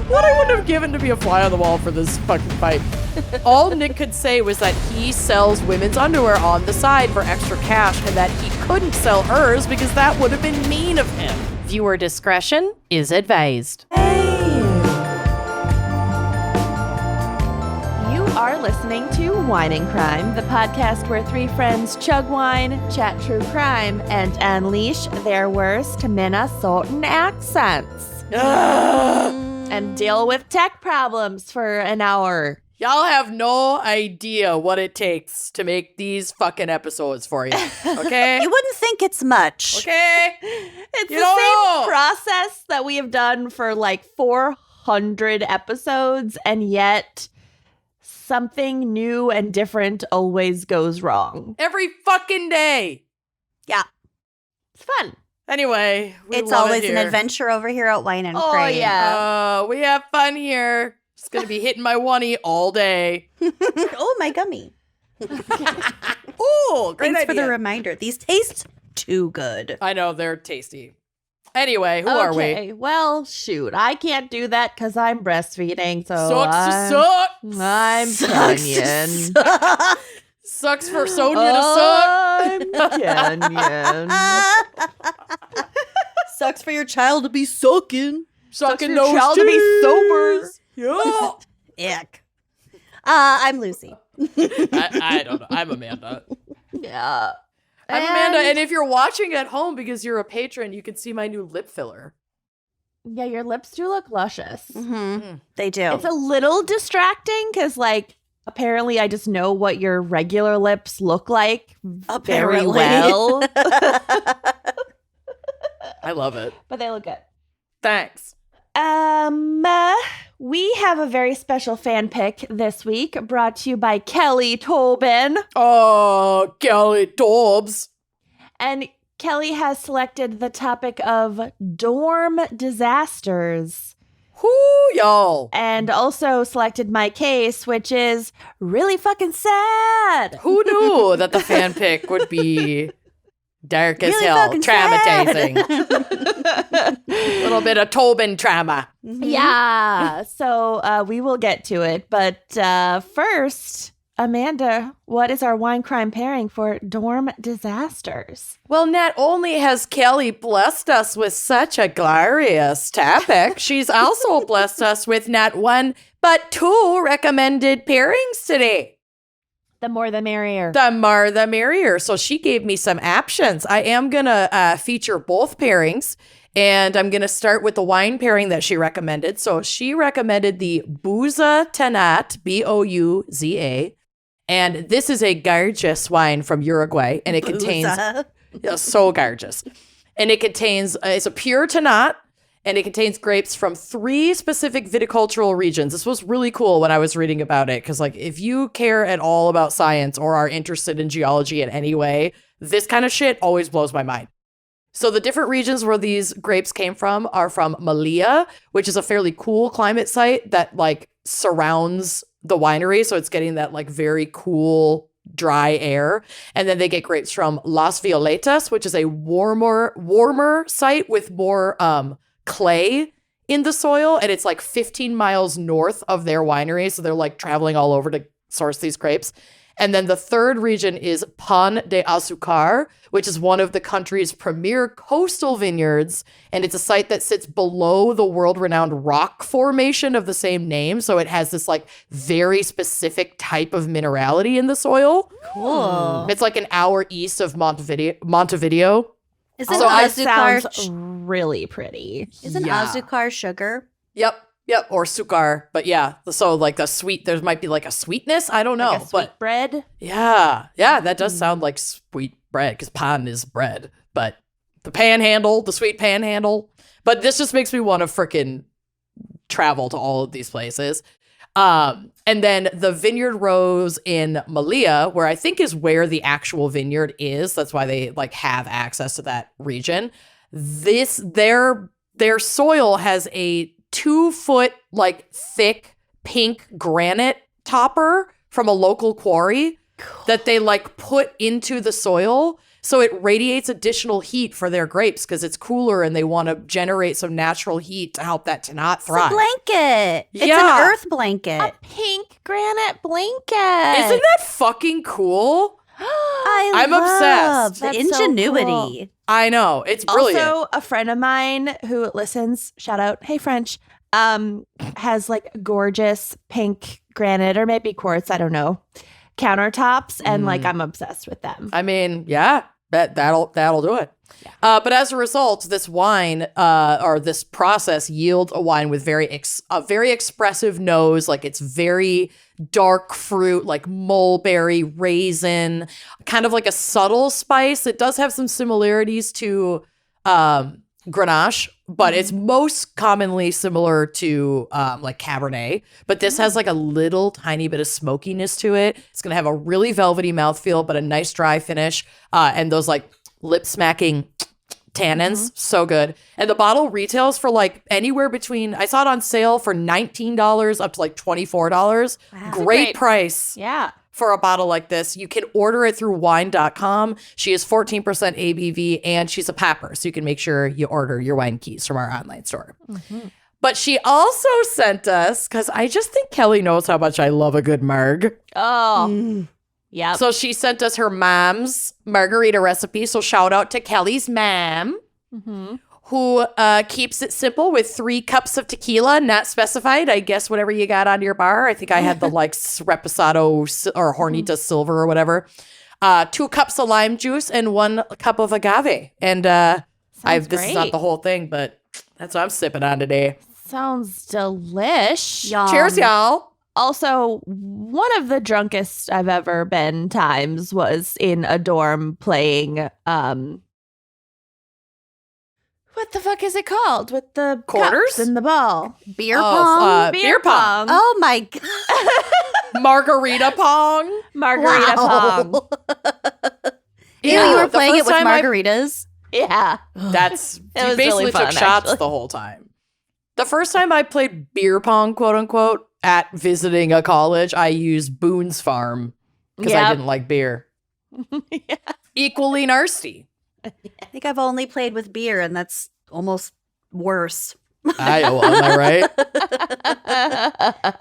What I wouldn't have given to be a fly on the wall for this fucking fight. All Nick could say was that he sells women's underwear on the side for extra cash and that he couldn't sell hers because that would have been mean of him. Viewer discretion is advised. You are listening to Wine and Crime, the podcast where three friends chug wine, chat true crime, and unleash their worst Minnesotan accents. And deal with tech problems for an hour. Y'all have no idea what it takes to make these fucking episodes for you, okay? You wouldn't think it's much. Okay? It's You the don't same know. process that we have done for like 400 episodes, and yet something new and different always goes wrong. Every fucking day. Yeah. It's fun. Anyway, It's always an adventure over here at Wine and Crane. Yeah. We have fun here. Just gonna be hitting my oney all day. Oh, my gummy. Ooh, great Thanks idea. for the reminder. These taste too good. I know, they're tasty. Anyway, who are we? Okay, well, shoot. I can't do that because I'm breastfeeding, so Sucks to suck. I'm Sucks to Kenyan. suck. Sucks for Sonia to suck. I'm Kenyan. Sucks for your child to be sucking. Sucking your those child to be sober. Yeah. Ick. I'm Lucy. I don't know. I'm Amanda. Yeah. I'm Amanda, and if you're watching at home because you're a patron, you can see my new lip filler. Yeah, your lips do look luscious. Mm-hmm. They do. It's a little distracting because, like, apparently I just know what your regular lips look like very Apparently. well. I love it. But they look good. Thanks. We have a very special fan pick this week brought to you by Kelly Tobin. Oh, Kelly Dobbs. And Kelly has selected the topic of dorm disasters. Whoo, y'all. And also selected my case, which is really fucking sad. Who knew that the fan pick would be dark as Really hell, fucking sad. traumatizing. A little bit of Tobin trauma. Yeah. So we will get to it. But first, Amanda, what is our wine crime pairing for dorm disasters? Well, not only has Kelly blessed us with such a glorious topic, she's also blessed us with not one, but two recommended pairings today. The more the merrier. The more the merrier. So she gave me some options. I am going to feature both pairings, and I'm going to start with the wine pairing that she recommended. So she recommended the Bouza Tannat, Bouza. And this is a gorgeous wine from Uruguay, and it contains, so gorgeous. And it contains, it's a pure Tannat, and it contains grapes from 3 specific viticultural regions. This was really cool when I was reading about it, because like if you care at all about science or are interested in geology in any way, this kind of shit always blows my mind. So the different regions where these grapes came from are from Melilla, which is a fairly cool climate site that like surrounds the winery. So it's getting that like very cool, dry air. And then they get grapes from Las Violetas, which is a warmer site with more clay in the soil. And it's like 15 miles north of their winery. So they're like traveling all over to source these grapes. And then the third region is Pan de Azucar, which is one of the country's premier coastal vineyards. And it's a site that sits below the world-renowned rock formation of the same name. So it has this like very specific type of minerality in the soil. Cool. It's like an hour east of Montevideo. Isn't So that Azucar sounds really pretty. Isn't Yeah. Azucar sugar? Yep, or sucar. But yeah, so like the sweet, there might be like a sweetness. I don't know. Like a sweet but bread. yeah, that does sound like sweet bread because pan is bread. But the sweet panhandle. But this just makes me want to freaking travel to all of these places. And then the vineyard rows in Melilla, where I think is where the actual vineyard is. That's why they like have access to that region. Their soil has a 2-foot like thick pink granite topper from a local quarry that they like put into the soil. So it radiates additional heat for their grapes because it's cooler and they want to generate some natural heat to help that Tannat It's a thrive. blanket. It's Yeah. an earth blanket. Pink granite blanket. Isn't that fucking cool? I'm love obsessed. the That's so ingenuity. I know. It's brilliant. Also, a friend of mine who listens, shout out, hey French, has like gorgeous pink granite or maybe quartz, I don't know, countertops, and like I'm obsessed with them. I mean, yeah, that'll do it. But as a result, this wine or this process yields a wine with a very expressive nose. Like it's very dark fruit, like mulberry, raisin, kind of like a subtle spice. It does have some similarities to Grenache, but it's most commonly similar to like Cabernet. But this has like a little tiny bit of smokiness to it. It's going to have a really velvety mouthfeel, but a nice dry finish. And those like lip smacking tannins, so good. And the bottle retails for like anywhere between, I saw it on sale for $19 up to like $24. Wow. Great price Yeah. for a bottle like this. You can order it through wine.com. She is 14% ABV and she's a papper, so you can make sure you order your wine keys from our online store. But she also sent us, because I just think Kelly knows how much I love a good marg. Oh, yeah. So she sent us her mom's margarita recipe. So shout out to Kelly's mom, who keeps it simple with 3 cups of tequila, not specified. I guess whatever you got on your bar. I think I had the like Reposado or Hornita Silver or whatever. 2 cups of lime juice and 1 cup of agave. And this is not great. the whole thing, but that's what I'm sipping on today. Sounds delish. Yum. Cheers, y'all. Also, one of the drunkest I've ever been times was in a dorm playing what the fuck is it called? With the Quarters? cups and the ball. Beer pong. Beer pong. Oh my god. Margarita pong. Margarita pong. Wow. Ew, you were the playing it first with time I- margaritas. Yeah. That's It you was basically really took fun, shots actually. the whole time. The first time I played beer pong, quote unquote, at visiting a college, I used Boone's Farm because I Yep. didn't like beer. Equally nasty. I think I've only played with beer, and that's almost worse. Iowa, am I right?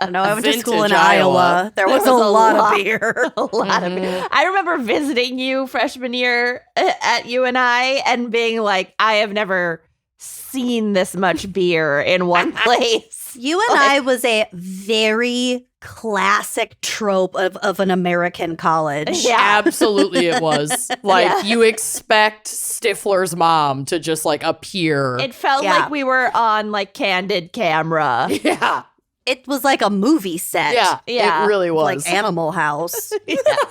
I know I went to school in Vintage Iowa. Iowa. There was a lot of beer. A lot of beer. I remember visiting you freshman year at UNI and being like, I have never seen this much beer in one place. UNI was a very classic trope of an American college. Yeah. Absolutely it was. Like Yeah. you expect Stifler's mom to just like appear. It felt Yeah. like we were on like candid camera. yeah. It was like a movie set. Yeah. Yeah. It really was. Like Animal House.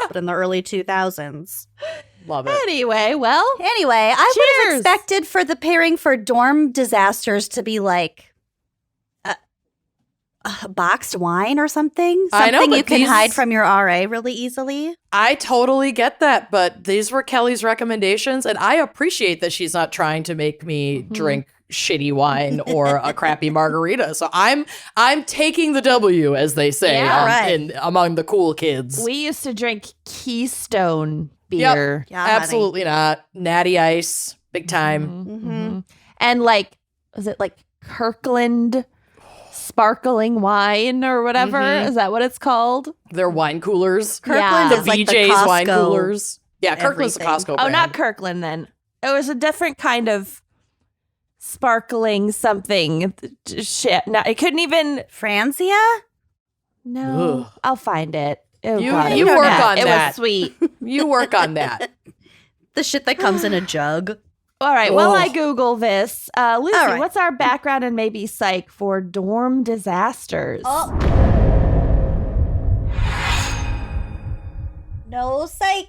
But in the early 2000s. Love it. Anyway, well, Anyway, I would have Cheers. expected for the pairing for dorm disasters to be like boxed wine or something. I know, Something but you can these- hide from your RA really easily. I totally get that, but these were Kelly's recommendations, and I appreciate that she's not trying to make me drink shitty wine or a crappy margarita. So I'm taking the W, as they say, Yeah, right. among the cool kids. we used to drink Keystone Yep. beer. Yeah, honey. Absolutely not. Natty Ice, big time. Mhm. And like, was it like Kirkland sparkling wine or whatever? Mhm. Is that what it's called? They're wine coolers. Kirkland The is like the BJ's wine Costco. coolers. Yeah, Kirkland's the everything. Costco Oh, brand. not Kirkland then. It was a different kind of sparkling something. Shit. No, it couldn't even. Franzia? No, Ugh. I'll find it. Oh, You- God, you it was work bad. on it that. was sweet. You work on that. The shit that comes in a jug. All right. While I Ugh. Google this, Lucy, All right. what's our background and maybe psych for dorm disasters? No psych.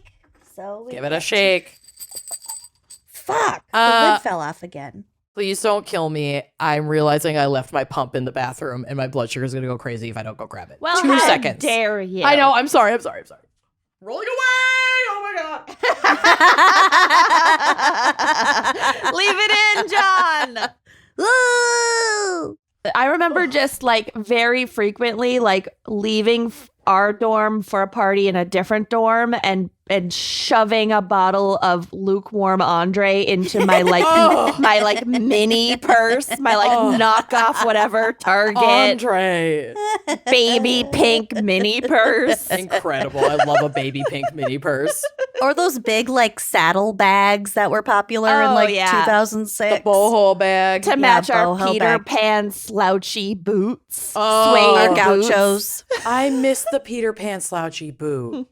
So we Give it a shake. Fuck. The Uh, lid fell off again. Please don't kill me. I'm realizing I left my pump in the bathroom and my blood sugar is going to go crazy if I don't go grab it. Well, 2 how seconds. dare you? I know. I'm sorry. Rolling away. Oh my God. Leave it in, John. Woo! I remember just like very frequently like leaving our dorm for a party in a different dorm and and shoving a bottle of lukewarm Andre into my my mini purse, my knockoff whatever Target Andre. baby pink mini purse. Incredible. I love a baby pink mini purse. Or those big saddle bags that were popular in 2006. The boho bag. To match our boho Peter bag. Pan slouchy boots. Oh, Our suede boots. gauchos. I miss the Peter Pan slouchy boot.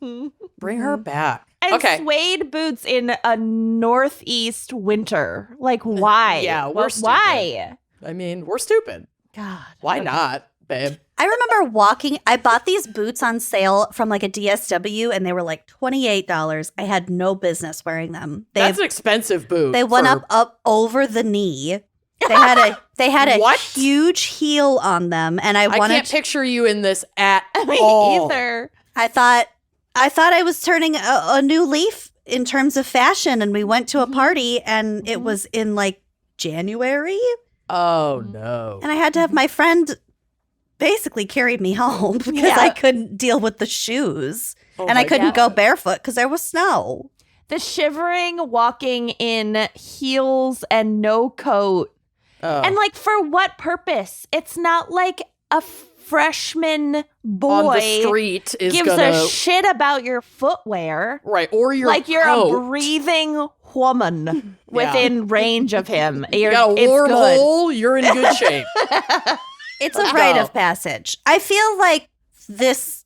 Bring her back. And Okay. suede boots in a northeast winter. Why? Yeah, we're stupid. why? I mean, we're stupid. God. Why not, babe? I remember I bought these boots on sale from a DSW and they were $28. I had no business wearing them. That's an expensive boot. They went up over the knee. They had a What? huge heel on them, and I can't picture you in this at Me all. either. I thought I was turning a new leaf in terms of fashion, and we went to a party, and it was in January, Oh, no. and I had to have my friend basically carry me home because I couldn't deal with the shoes, Oh and I my couldn't God. go barefoot because there was snow. The shivering, walking in heels and no coat. Oh. And for what purpose? It's not like a freshman boy on the street is gives gonna a shit about your footwear. right, or your You're coat. a breathing woman within range of him. You got a It's warm good. hole, you're in good shape. It's Let's a rite go. of passage. I feel like this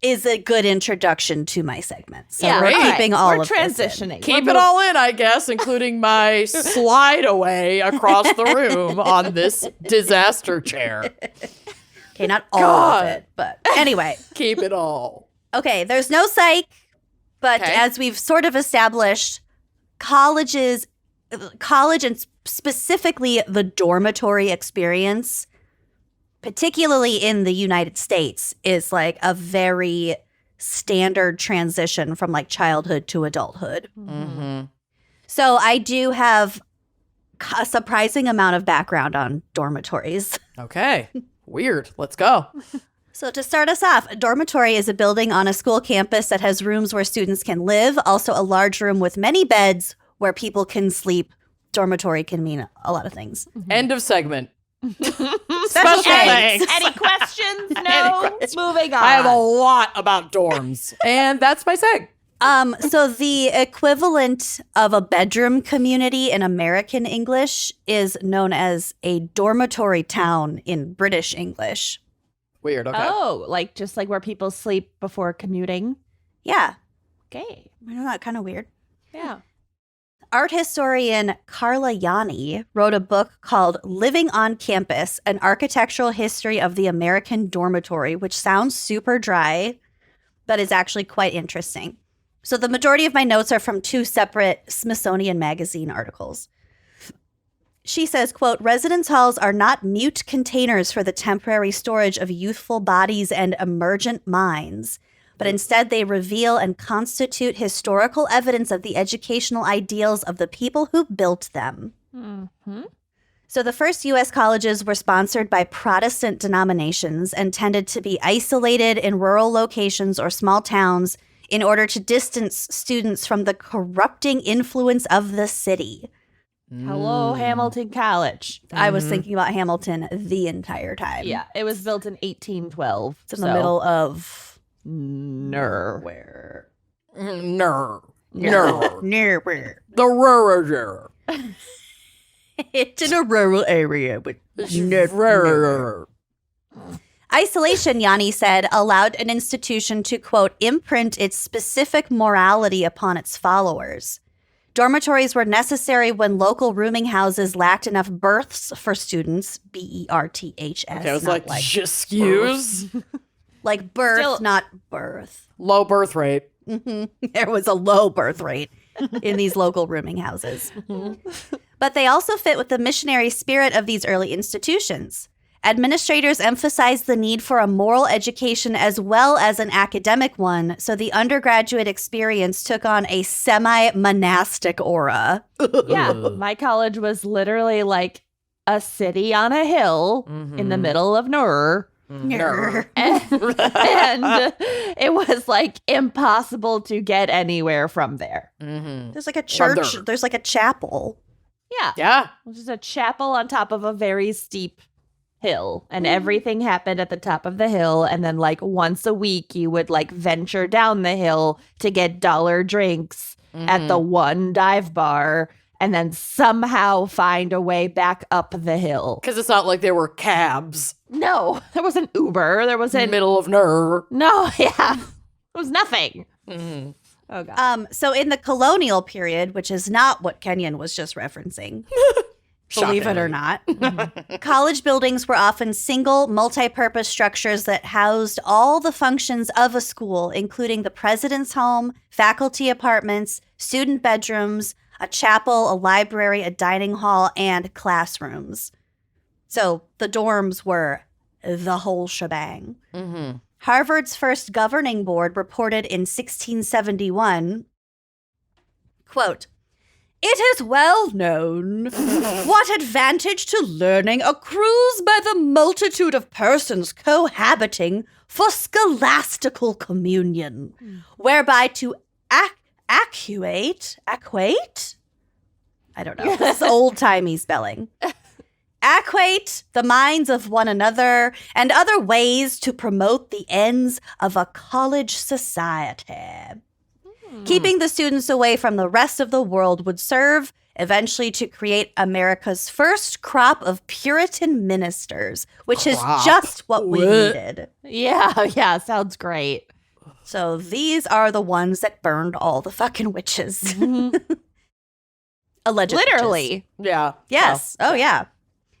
is a good introduction to my segment. So we're Great. keeping all We're of this in. transitioning. Keep We're it all in, I guess, including my slide away across the room on this disaster chair. Okay, not all God. of it, but anyway. Keep it all. Okay, there's no psych, but Okay. as we've sort of established, college and specifically the dormitory experience, particularly in the United States, is a very standard transition from childhood to adulthood. Mm-hmm. So I do have a surprising amount of background on dormitories. Okay. Weird. Let's go. So to start us off, a dormitory is a building on a school campus that has rooms where students can live, also a large room with many beds where people can sleep. Dormitory can mean a lot of things. End of segment. Special thanks. Any questions? No. Moving on. I have a lot about dorms. And that's my seg. So the equivalent of a bedroom community in American English is known as a dormitory town in British English. Weird. Okay. Oh, just where people sleep before commuting. Yeah, Okay. isn't that kind of weird? Yeah. Art historian Carla Yanni wrote a book called Living on Campus, An Architectural History of the American Dormitory, which sounds super dry, but is actually quite interesting. So the majority of my notes are from two separate Smithsonian Magazine articles. She says, quote, residence halls are not mute containers for the temporary storage of youthful bodies and emergent minds, but instead they reveal and constitute historical evidence of the educational ideals of the people who built them. Mm-hmm. So the first U.S. colleges were sponsored by Protestant denominations and tended to be isolated in rural locations or small towns in order to distance students from the corrupting influence of the city. Hello, Hamilton College. I was thinking about Hamilton the entire time. Yeah, it was built in 1812. It's in the middle of nowhere. Ner. nowhere. The rural. It's in a rural area with Isolation, Yanni said, allowed an institution to, quote, imprint its specific morality upon its followers. Dormitories were necessary when local rooming houses lacked enough berths for students, BERTHS. Okay, I was not excuse? like birth, Still- not birth. Low birth rate. There was a low birth rate in these local rooming houses. But they also fit with the missionary spirit of these early institutions. Administrators emphasized the need for a moral education as well as an academic one, so the undergraduate experience took on a semi-monastic aura. Yeah, my college was literally like a city on a hill in the middle of nowhere. Ner. and it was like impossible to get anywhere from there. There's like a church. Wonder. There's like a chapel. Yeah. Yeah. Which is a chapel on top of a very steep hill. And everything happened at the top of the hill. And then like once a week, you would like venture down the hill to get dollar drinks at the one dive bar. And then somehow find a way back up the hill. Because it's not like there were cabs. No, there wasn't Uber. There wasn't. Middle of Ner. No, yeah. It was nothing. Oh, God. So in the colonial period, which is not what Kenyon was just referencing, believe it or not, college buildings were often single, multi-purpose structures that housed all the functions of a school, including the president's home, faculty apartments, student bedrooms, a chapel, a library, a dining hall, and classrooms. So the dorms were the whole shebang. Harvard's first governing board reported in 1671, quote, "It is well known what advantage to learning accrues by the multitude of persons cohabiting for scholastical communion, whereby to acquate? I don't know. This is old-timey spelling. Acquate the minds of one another and other ways to promote the ends of a college society. Keeping the students away from the rest of the world would serve eventually to create America's first crop of Puritan ministers, which is just what we needed." Yeah, sounds great. So these are the ones that burned all the fucking witches. Alleged Literally. witches. Yeah. Yes. Oh, yeah.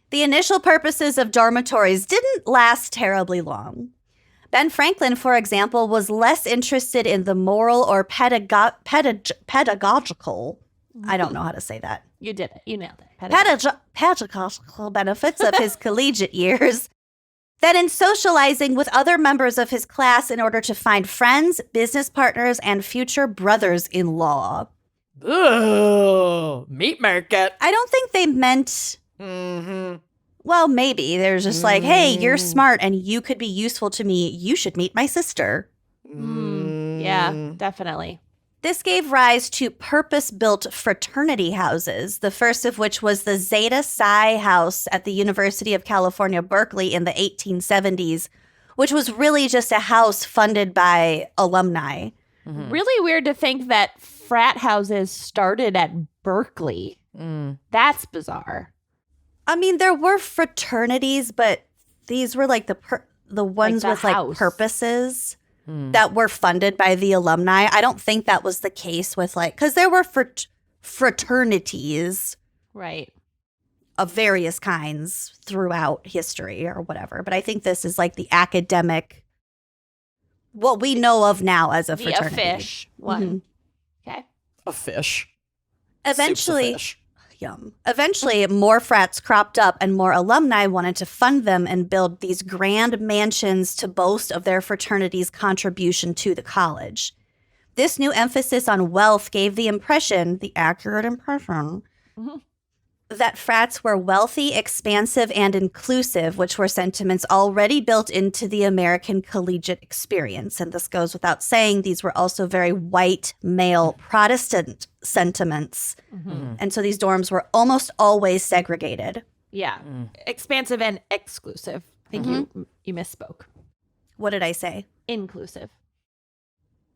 The initial purposes of dormitories didn't last terribly long. Ben Franklin, for example, was less interested in the moral or pedagogical, I don't know how to say that, You did it. You nailed it. pedagogical benefits of his collegiate years than in socializing with other members of his class in order to find friends, business partners, and future brothers-in-law. Ugh, meat market. I don't think they meant... Well, maybe. They're just like, hey, you're smart and you could be useful to me. You should meet my sister. Yeah, definitely. This gave rise to purpose-built fraternity houses, the first of which was the Zeta Psi House at the University of California, Berkeley in the 1870s, which was really just a house funded by alumni. Really weird to think that frat houses started at Berkeley. That's bizarre. I mean, there were fraternities, but these were like the ones the with house. like purposes that were funded by the alumni. I don't think that was the case with like, because there were fraternities Right. of various kinds throughout history or whatever. But I think this is like the academic, what we know of now as a The fraternity. fish one. Okay. A fish. Eventually, Soup's a fish. Eventually, more frats cropped up and more alumni wanted to fund them and build these grand mansions to boast of their fraternity's contribution to the college. This new emphasis on wealth gave the impression, the accurate impression, that frats were wealthy, expansive, and inclusive, which were sentiments already built into the American collegiate experience. And this goes without saying, these were also very white, male, Protestant sentiments. And so these dorms were almost always segregated. Yeah. Expansive and exclusive. I think you misspoke. What did I say? Inclusive.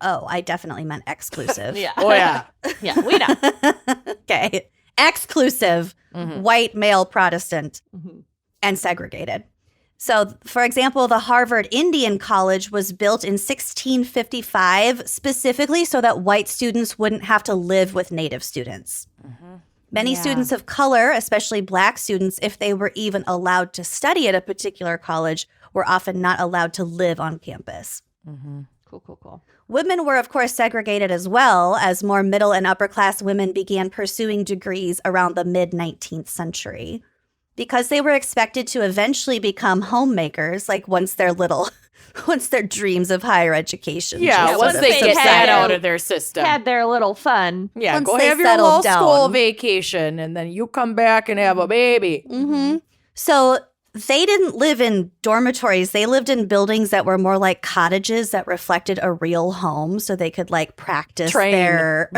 Oh, I definitely meant exclusive. Yeah. Oh, yeah. Yeah, we know. Okay. Exclusive, white, male, Protestant, and segregated. So, for example, the Harvard Indian College was built in 1655 specifically so that white students wouldn't have to live with Native students. Many students of color, especially Black students, if they were even allowed to study at a particular college, were often not allowed to live on campus. Cool. Women were, of course, segregated as well, as more middle and upper class women began pursuing degrees around the mid-19th century. Because they were expected to eventually become homemakers, like once their dreams of higher education. Yeah, just once sort of they get that subsided. out of their system. Had their little fun. Yeah, once go they have your settled little down. school vacation and then you come back and have a baby. So they didn't live in dormitories. They lived in buildings that were more like cottages that reflected a real home, so they could like practice their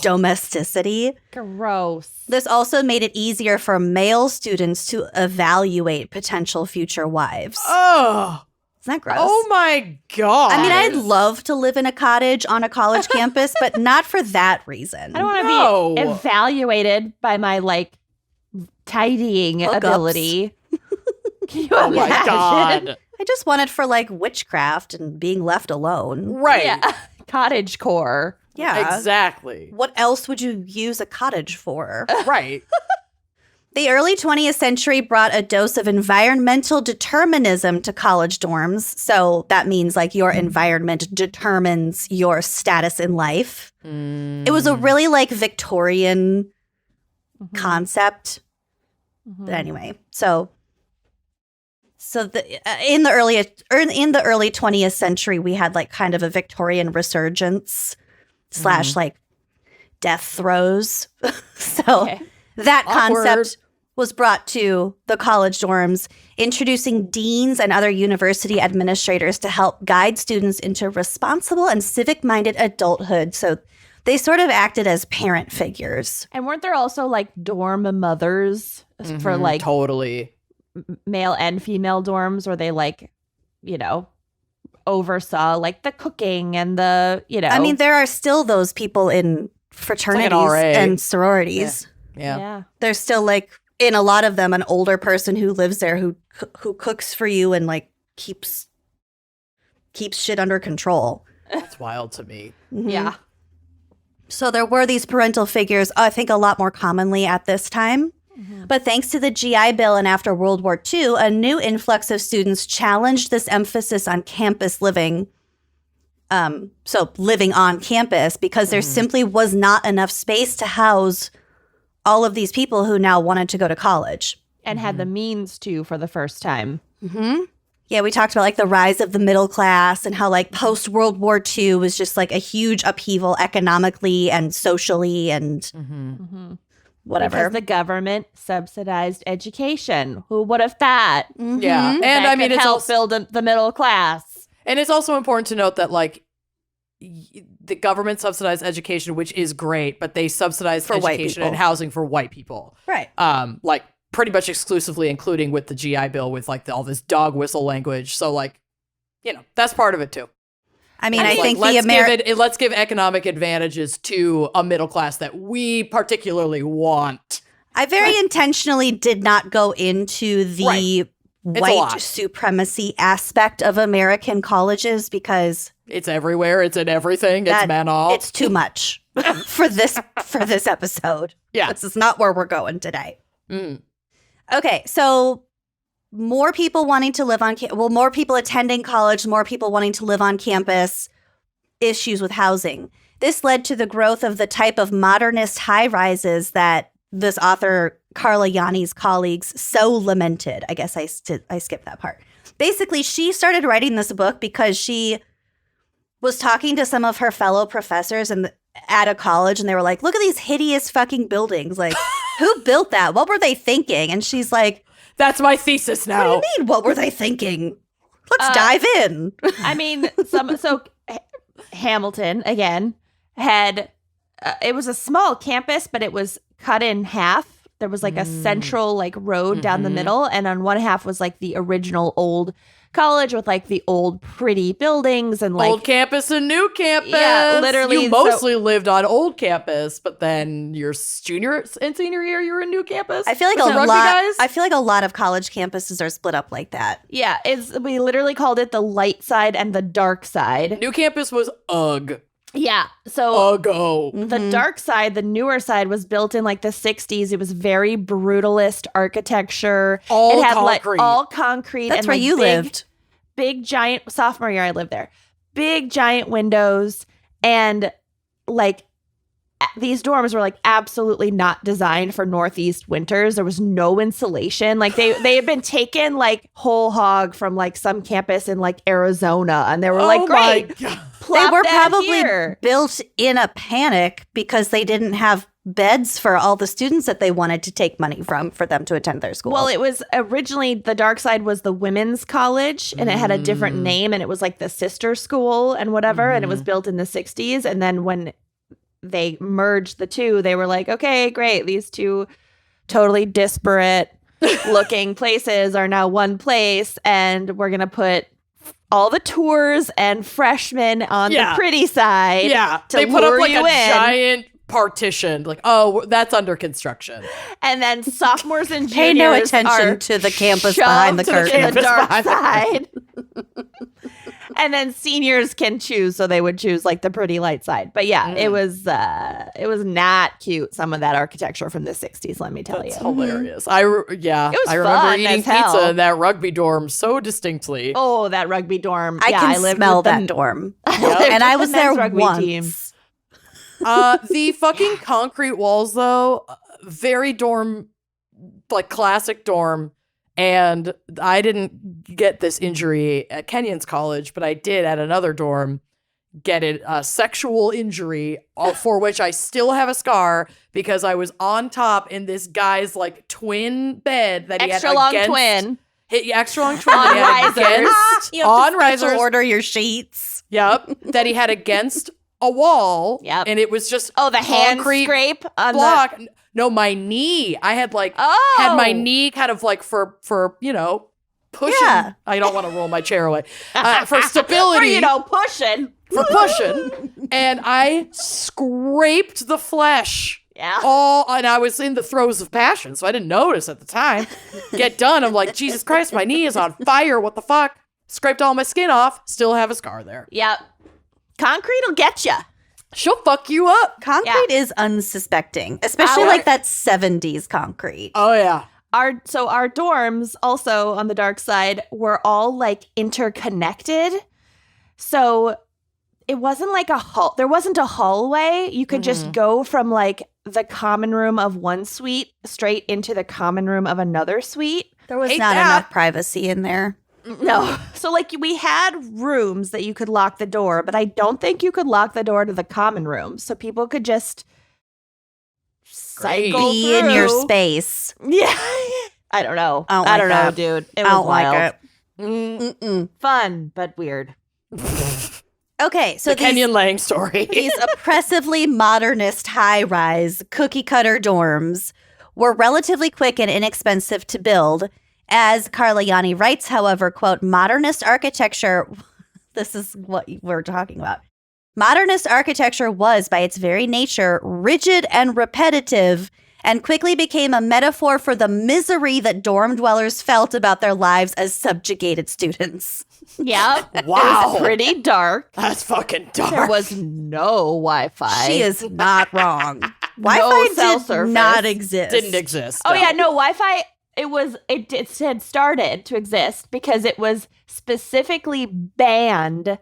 domesticity. Gross. This also made it easier for male students to evaluate potential future wives. Oh. Isn't that gross? Oh my God. I mean, I'd love to live in a cottage on a college campus, but not for that reason. I don't want to be evaluated by my like tidying Hookups. ability. Can you Oh my imagine? God. I just want it for like witchcraft and being left alone. Right. Yeah. Cottage core. Yeah. Exactly. What else would you use a cottage for? Right. The early 20th century brought a dose of environmental determinism to college dorms. So that means like your environment determines your status in life. It was a really like Victorian concept. But anyway, so in the early 20th century, we had like kind of a Victorian resurgence / like death throes. So that concept was brought to the college dorms, introducing deans and other university administrators to help guide students into responsible and civic-minded adulthood. So they sort of acted as parent figures. And weren't there also like dorm mothers for like Totally. male and female dorms where they like, you know, oversaw like the cooking and the, you know. I mean, there are still those people in fraternities RA. and sororities. Yeah. There's still like, in a lot of them, an older person who lives there who cooks for you and like keeps shit under control. That's wild to me. Yeah. So there were these parental figures, I think a lot more commonly at this time. But thanks to the GI Bill and after World War II, a new influx of students challenged this emphasis on campus living. So living on campus, because there simply was not enough space to house all of these people who now wanted to go to college. And had the means to for the first time. Yeah, we talked about like the rise of the middle class and how like post World War II was just like a huge upheaval economically and socially and whatever. Because the government subsidized education. Who would have thought? Yeah. And That I mean, could it's help also, build the middle class. and it's also important to note that like the government subsidized education, which is great, but they subsidize For white education people. and housing for white people. Right. Like pretty much exclusively, including with the GI Bill with like all this dog whistle language. So like, you know, that's part of it too. I mean, I Like, think let's give economic advantages to a middle class that we particularly want. I very intentionally did not go into the Right. a white lot. supremacy aspect of American colleges because It's everywhere. It's in everything. It's man all. it's too much for this episode. Yeah. This is not where we're going today. Mm. Okay, so more people wanting to live on more people attending college, more people wanting to live on campus, issues with housing. This led to the growth of the type of modernist high-rises that this author Carla Yanni's colleagues so lamented. I guess I skipped that part. Basically, she started writing this book because she was talking to some of her fellow professors at a college, and they were like, look at these hideous fucking buildings. Like, who built that? What were they thinking? And she's like, That's my thesis now. what do you mean, what were they thinking? Let's dive in. I mean, Hamilton, again, had, it was a small campus, but it was cut in half. There was like a central like road down the middle. And on one half was like the original old college with like the old pretty buildings and like old campus and new campus. Yeah, literally, You mostly lived on old campus, but then your junior and senior year, you were in new campus. I feel like With the rugby guys? I feel like a lot of college campuses are split up like that. yeah, we literally called it the light side and the dark side. New campus was ugh. Yeah. So Uggo. the dark side, the newer side, was built in like the 60s. It was very brutalist architecture. All it had concrete. like all concrete. That's and, where like, you lived. Big giant sophomore year I lived there. Big giant windows, and like these dorms were like absolutely not designed for Northeast winters. There was no insulation. Like they had been taken like whole hog from like some campus in like Arizona, and they were like, my great. God. They plop were that probably here. built in a panic because they didn't have beds for all the students that they wanted to take money from for them to attend their school. Well, it was originally the dark side was the women's college, and it had a different name, and it was like the sister school and whatever, and it was built in the 60s. And then when they merged the two, they were like, okay, great. These two totally disparate looking places are now one place, and we're going to put all the tours and freshmen on the pretty side. Yeah. To They put up lure like you a in. giant partition. Like, oh, that's under construction. And then sophomores and Pay juniors no are attention to the campus shoved behind the to curtain. the dark Behind the side. And then seniors can choose, so they would choose like the pretty light side. But yeah, it was not cute. Some of that architecture from the 60s, let me tell That's you. hilarious. It was I remember fun eating as hell. pizza in that rugby dorm so distinctly. Oh, that rugby dorm. I Yeah, can lived smell with the- that dorm. I lived And I with was the there men's rugby once. team. The fucking concrete walls, though, very dorm, like classic dorm. And I didn't get this injury at Kenyon's college, but I did at another dorm get a sexual injury for which I still have a scar because I was on top in this guy's like twin bed that he Extra had long against, twin. Extra long twin. On he had risers. against- You have on to special risers. order your sheets. Yep. That he had against a wall. Yep. And it was just Oh, the hand concrete scrape on block. No, my knee. I had like had my knee kind of like for pushing. Yeah. I don't want to roll my chair away for stability. For, pushing. For pushing, and I scraped the flesh. Yeah. And I was in the throes of passion, so I didn't notice at the time. Get done, I'm like, Jesus Christ, my knee is on fire. What the fuck? Scraped all my skin off. Still have a scar there. Yep. Concrete will get you. She'll fuck you up. Concrete is unsuspecting, especially like that 70s concrete. Oh yeah. Our dorms also on the dark side were all like interconnected. So it wasn't like there wasn't a hallway. You could just go from like the common room of one suite straight into the common room of another suite. There was Hate not that. enough privacy in there. No. So like we had rooms that you could lock the door, but I don't think you could lock the door to the common room. So people could just cycle Be in your through. space. Yeah. I don't know. I don't like know, that. dude. It I was don't wild. like it. Mm. Fun, but weird. Okay, so The Kenyon Lang story. these oppressively modernist high-rise cookie-cutter dorms were relatively quick and inexpensive to build. As Carla Yanni writes, however, quote, modernist architecture, this is what we're talking about. Modernist architecture was, by its very nature, rigid and repetitive, and quickly became a metaphor for the misery that dorm dwellers felt about their lives as subjugated students. Yep. Wow. It was pretty dark. That's fucking dark. There was no Wi-Fi. She is not wrong. Wi-Fi cell did service. not exist. Didn't exist. Oh no. yeah, no Wi-Fi. It had started to exist because it was specifically banned.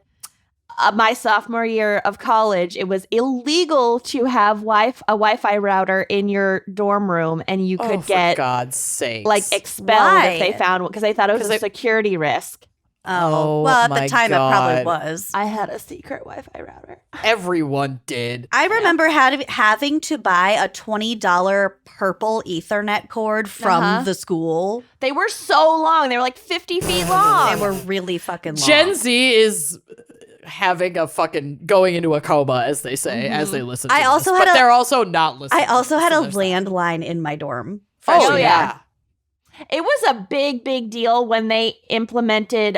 My sophomore year of college, it was illegal to have a Wi-Fi router in your dorm room, and you could for get God's sake. like expelled Why? if they found one because they thought it was 'Cause a they- security risk. Oh, well, at the time it probably was. I had a secret Wi-Fi router. Everyone did. I remember having to buy a $20 purple Ethernet cord from the school. They were so long; they were like 50 feet long. They were really fucking long. Gen Z is having a fucking going into a coma, as they say, as they listen to I also this. had but a- they're also not listening. I also to had this, a so there's that. landline in my dorm. Oh, freshman year. yeah. It was a big deal when they implemented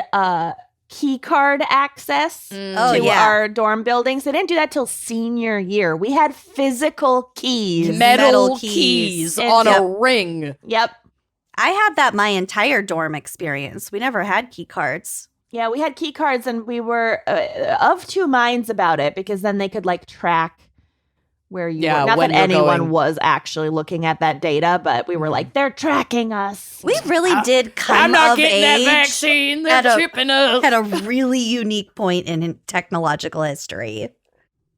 key card access Oh, to yeah. our dorm buildings. They didn't do that till senior year. We had physical keys. Metal Metal keys keys. on Yep. a ring. Yep. I had that my entire dorm experience. We never had key cards. Yeah, we had key cards and we were of two minds about it because then they could like track where you Yeah, were. Not when that you're anyone going- was actually looking at that data, but we were like, they're tracking us. We really did come I'm not of getting age that vaccine. They're at a- chipping us. at a really unique point in technological history.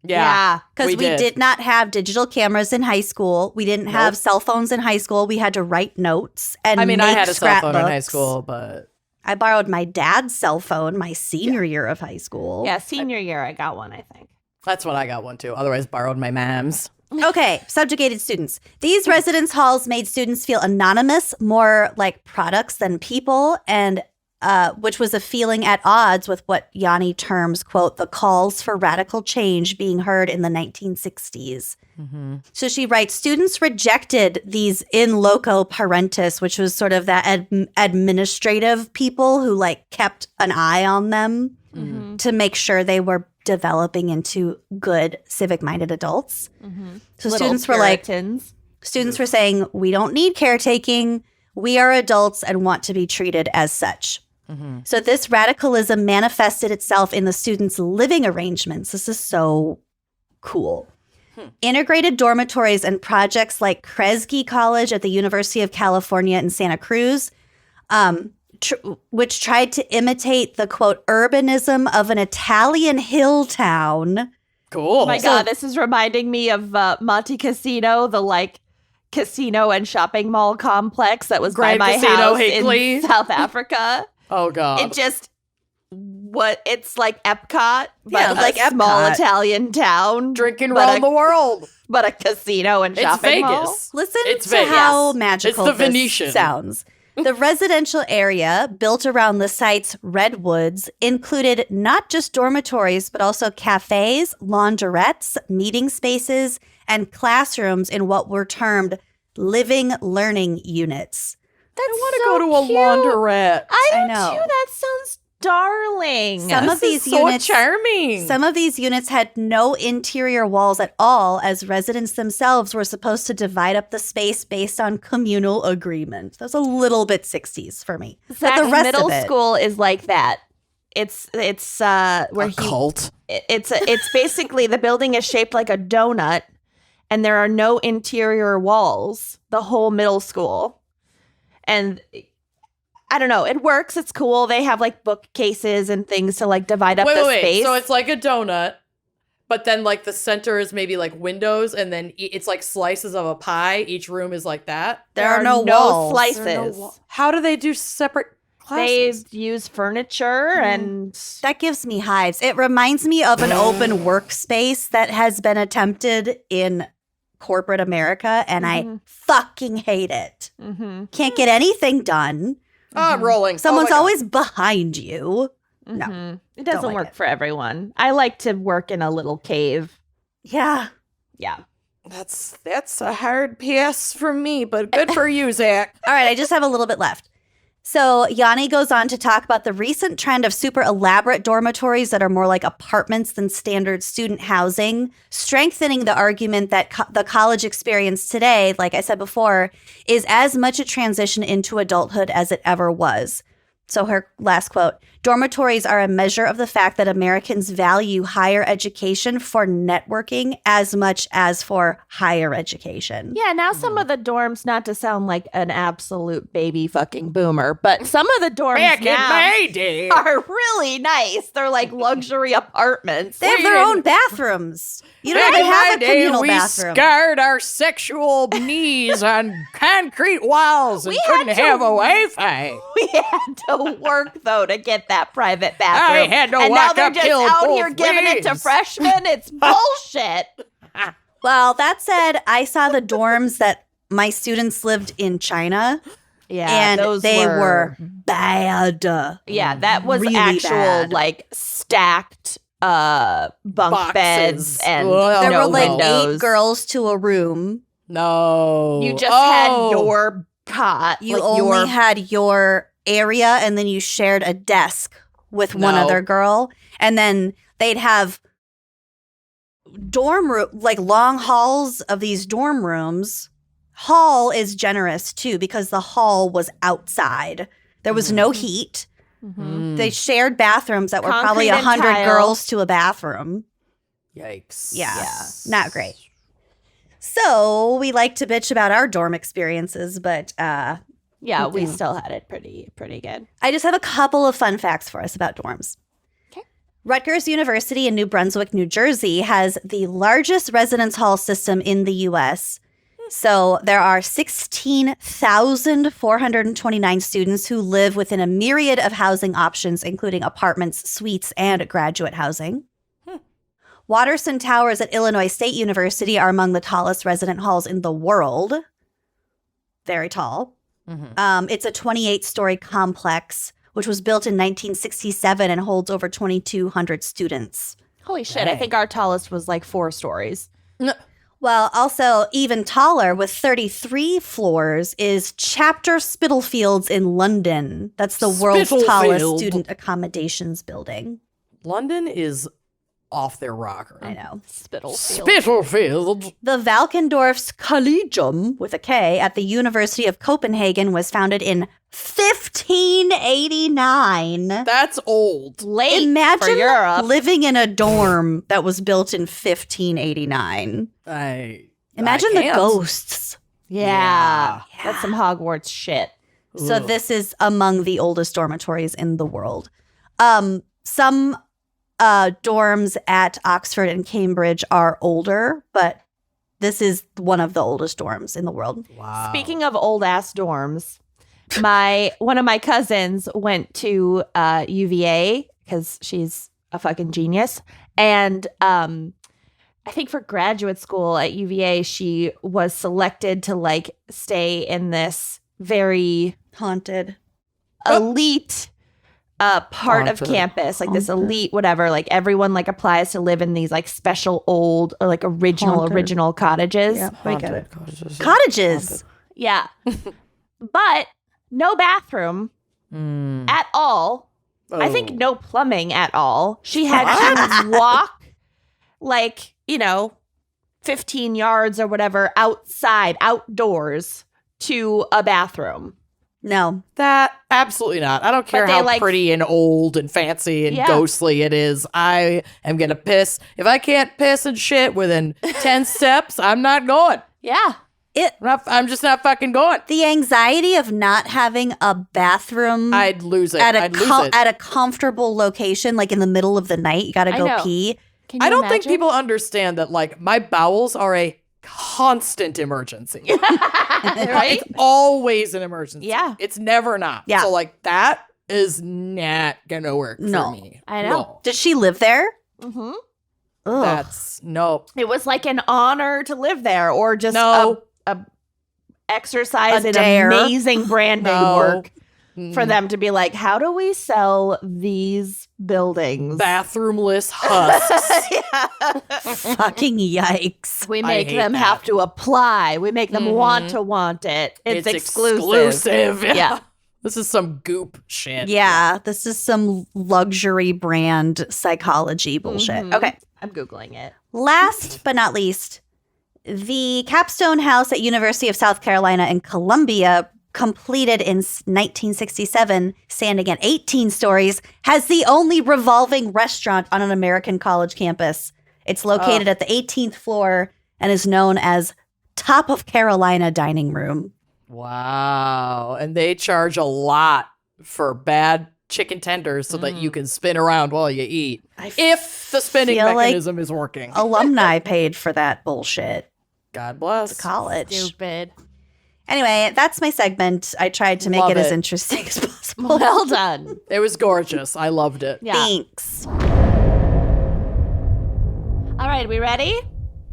Yeah. Because we did not have digital cameras in high school. We didn't have cell phones in high school. We had to write notes and I mean, I make had a cell phone in high scrapbooks. school, but I borrowed my dad's cell phone my senior year of high school. Yeah, senior year I got one, I think. that's when I got one too. Otherwise, borrowed my mom's. Okay, subjugated students. These residence halls made students feel anonymous, more like products than people, and which was a feeling at odds with what Yanni terms, quote, the calls for radical change being heard in the 1960s. Mm-hmm. So she writes, students rejected these in loco parentis, which was sort of that administrative people who like kept an eye on them to make sure they were developing into good civic-minded adults. Mm-hmm. So Little students Puritans. were saying, we don't need caretaking. We are adults and want to be treated as such. Mm-hmm. So this radicalism manifested itself in the students' living arrangements. This is so cool. Integrated dormitories and projects like Kresge College at the University of California in Santa Cruz, which tried to imitate the, quote, urbanism of an Italian hill town. Cool. Oh my God, this is reminding me of Monte Casino, the like casino and shopping mall complex that was Grand by my Casino house Hinckley. in South Africa. Oh, God. It just, it's like Epcot, but Yeah, like like a small Epcot. Italian town. Drinking but around the world. But a casino and It's shopping mall. Vegas. Listen It's to Vegas. how magical It's the this Venetian. sounds. The residential area built around the site's redwoods included not just dormitories, but also cafes, laundrettes, meeting spaces, and classrooms in what were termed living learning units. I want to go to a laundrette. I I do know. too. That sounds darling. Some of these so units, charming. Some of these units had no interior walls at all, as residents themselves were supposed to divide up the space based on communal agreement. That's a little bit 60s for me. Zach's but the rest middle of it, school is like that. It's where a cult. it's basically the building is shaped like a donut, and there are no interior walls. The whole middle school, and I don't know. It works. It's cool. They have like bookcases and things to like divide up the space. So it's like a donut, but then like the center is maybe like windows, and then it's like slices of a pie. Each room is like that. there are no walls. slices. There are no How do they do separate They classes? use furniture and That gives me hives. It reminds me of an open workspace that has been attempted in corporate America, and I fucking hate it. Can't get anything done. Oh, I'm rolling. Someone's Oh my God. always behind you. No. it doesn't like work it. for everyone. I like to work in a little cave. Yeah. Yeah. That's a hard pass for me, but good for you, Zach. All right, I just have a little bit left. So Yanni goes on to talk about the recent trend of super elaborate dormitories that are more like apartments than standard student housing, strengthening the argument that the college experience today, like I said before, is as much a transition into adulthood as it ever was. So her last quote, dormitories are a measure of the fact that Americans value higher education for networking as much as for higher education. Yeah, now some of the dorms, not to sound like an absolute baby fucking boomer, but some of the dorms Back in now my day. are really nice. They're like luxury apartments. They have their own bathrooms. You don't Back even in have my a day, communal we bathroom. scarred our sexual knees on concrete walls and We had couldn't to- have a Wi-Fi. We had to work, though, to get that private bathroom. I had to and now walk they're just uphill out both here giving it to ways. freshmen. It's bullshit. Well, that said, I saw the dorms that my students lived in China, Yeah, and those they were bad. Yeah, that was really actual bad. like stacked bunk Boxes. beds and Well, There no were like windows. 8 girls to a room. No. You just had your cot. You like only your had your area, and then you shared a desk with one No. other girl. And then they'd have dorm room, like long halls of these dorm rooms. Hall is generous too, because the hall was outside. There was no heat. Mm. They shared bathrooms that were probably Concrete and 100 tile. girls to a bathroom. Yikes. Yeah. Not great. So we like to bitch about our dorm experiences, but yeah, we Mhm. still had it pretty good. I just have a couple of fun facts for us about dorms. Okay. Rutgers University in New Brunswick, New Jersey has the largest residence hall system in the U.S. So there are 16,429 students who live within a myriad of housing options, including apartments, suites, and graduate housing. Watterson Towers at Illinois State University are among the tallest resident halls in the world. Very tall. It's a 28-story complex, which was built in 1967 and holds over 2,200 students. Holy shit. Dang. I think our tallest was like 4 stories. Well, also even taller with 33 floors is Chapter Spitalfields in London. That's the world's tallest Spitalfield. student accommodations building. London is off their rocker. I know. Spitalfield. The Valkendorf's Collegium, with a K, at the University of Copenhagen was founded in 1589. That's old. Late Imagine for Europe. living in a dorm that was built in 1589. Imagine the can't. ghosts. Yeah. That's some Hogwarts shit. So this is among the oldest dormitories in the world. Some dorms at Oxford and Cambridge are older, but this is one of the oldest dorms in the world. Wow. Speaking of old ass dorms, one of my cousins went to UVA because she's a fucking genius, and I think for graduate school at UVA, she was selected to like stay in this very Haunted. elite part of campus, like this elite whatever, like everyone like applies to live in these like special old or like original cottages. Yeah, I get it. Cottages. Cottages. Yeah. But no bathroom at all. I think no plumbing at all. She had to walk like, 15 yards or whatever outdoors to a bathroom. No. That absolutely not. I don't care they, how like- pretty and old and fancy and Yeah. ghostly it is. I am gonna piss. If I can't piss and shit within 10 steps, I'm not going. Yeah. I'm just not fucking going. The anxiety of not having a bathroom I'd lose it. at I'd lose it. a comfortable location, like in the middle of the night, you gotta I go know. pee. Can you I don't think imagine? people understand that like my bowels are a constant emergency. Right? It's always an emergency. Yeah. It's never not. Yeah. So like that is not gonna work No. for me. I know. No. Did she live there? Mm-hmm. Ugh. That's nope. It was like an honor to live there, or just No. a exercise A in dare. amazing branding No. work Mm. for them to be like, how do we sell these buildings? Bathroomless husks. Fucking yikes. We I make hate them that. have to apply. We make them want Mhm. to want it. It's exclusive. exclusive. Yeah. This is some goop shit. Yeah, this is some luxury brand psychology bullshit. Mhm. Okay. I'm Googling it. Last but not least, the Capstone House at University of South Carolina in Columbia, completed in 1967, standing at 18 stories, has the only revolving restaurant on an American college campus. It's located at the 18th floor and is known as Top of Carolina Dining Room. Wow. And they charge a lot for bad chicken tenders so that you can spin around while you eat. If the spinning feel like mechanism is working. Alumni paid for that bullshit. God bless. College. Stupid. Anyway, that's my segment. I tried to make Love it as it. interesting as possible. Well done. It was gorgeous. I loved it. Yeah. Thanks. All right, we ready?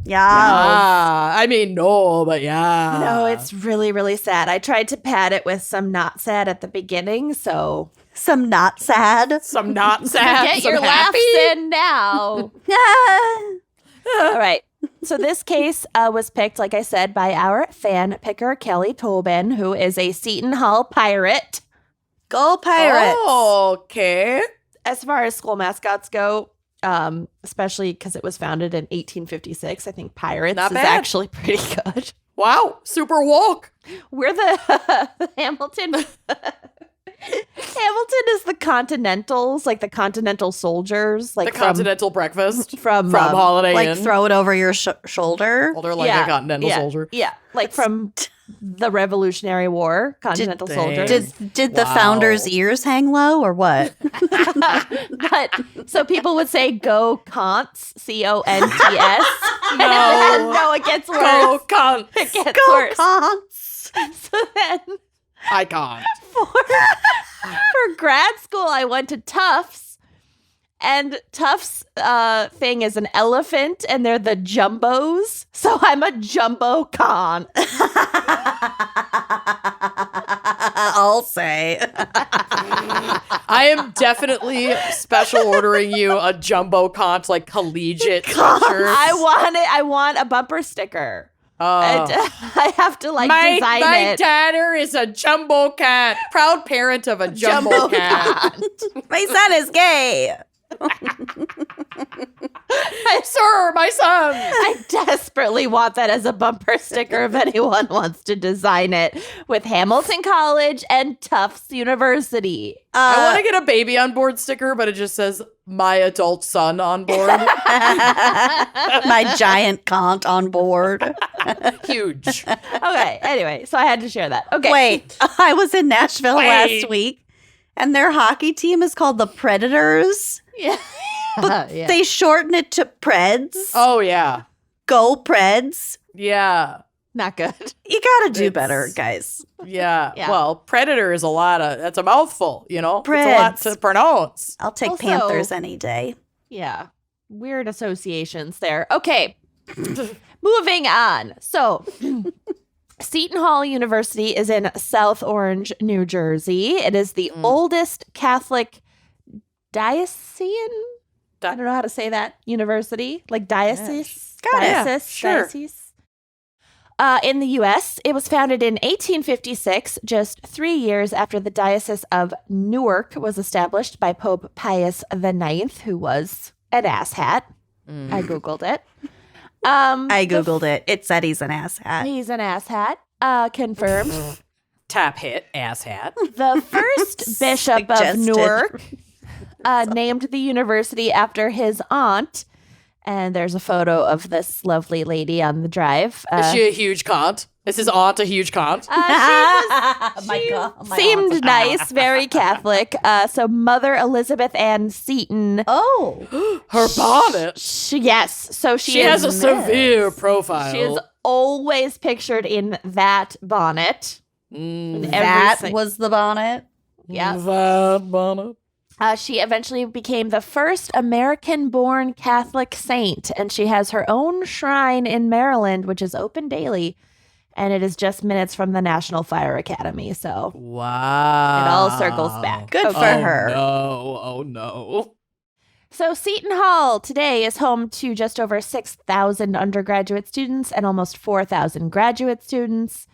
Yeah. I mean, no, but yeah. No, it's really, really sad. I tried to pad it with some not sad at the beginning, so Some not sad. some not sad. get some your happy. laughs in now. All right. So this case was picked, like I said, by our fan picker, Kelly Tobin, who is a Seton Hall pirate. Go Pirates. Okay. As far as school mascots go, especially because it was founded in 1856, I think pirates Not is bad. actually pretty good. Wow. Super woke. We're the Hamilton. Hamilton is the Continentals, like the Continental soldiers, like The continental breakfast from Holiday Like Inn. throw it over your shoulder. Older like a continental soldier. Yeah, like from the Revolutionary War, Continental Did- soldiers. Did the Wow. founders' ears hang low or what? But so people would say "Go Conts," C-O-N-T-S. No. No, it gets worse. Go cunt. It gets Go worse. Cons. So then, I can't. for grad school, I went to Tufts, And Tufts' thing is an elephant, and they're the jumbos. So I'm a jumbo con. I'll say. I am definitely special ordering you a jumbo cont, like collegiate t-shirt. I want a bumper sticker. I have to design my it. My daughter is a jumbo cat. Proud parent of a jumbo cat. My son is gay. Sir, my son. I desperately want that as a bumper sticker if anyone wants to design it with Hamilton College and Tufts University. I want to get a baby on board sticker, but it just says my adult son on board. My giant cont on board. Huge. Okay, anyway, so I had to share that. Okay. Wait, I was in Nashville last week, and their hockey team is called the Predators. Yeah. But they shorten it to Preds. Oh, yeah. Go Preds. Yeah. Not good. You gotta do better, guys. Yeah. Yeah. Well, predator is that's a mouthful, you know? Preds. It's a lot to pronounce. I'll take Also- Panthers any day. Yeah. Weird associations there. Okay. Moving on. So, Seton Hall University is in South Orange, New Jersey. It is the oldest Catholic diocesan. I don't know how to say that. University, like diocese. Got it. Diocese. Sure. Diocese. In the U.S., it was founded in 1856, just 3 years after the Diocese of Newark was established by Pope Pius IX, who was an asshat. I Googled it. I Googled it. It said he's an asshat. He's an asshat. Confirmed. Tap hit, ass hat. The first bishop of Suggested. Newark named the university after his aunt. And there's a photo of this lovely lady on the drive. Is she a huge cunt? Is his aunt a huge cunt? My Seemed nice, very Catholic. So Mother Elizabeth Ann Seton. Oh. Her bonnet. She She has a severe profile. She is always pictured in that bonnet. That was the bonnet. Yeah. That bonnet. She eventually became the first American-born Catholic saint, and she has her own shrine in Maryland, which is open daily, and it is just minutes from the National Fire Academy. So Wow. it all circles back. Good for her. No. Oh, no. So Seton Hall today is home to just over 6,000 undergraduate students and almost 4,000 graduate students.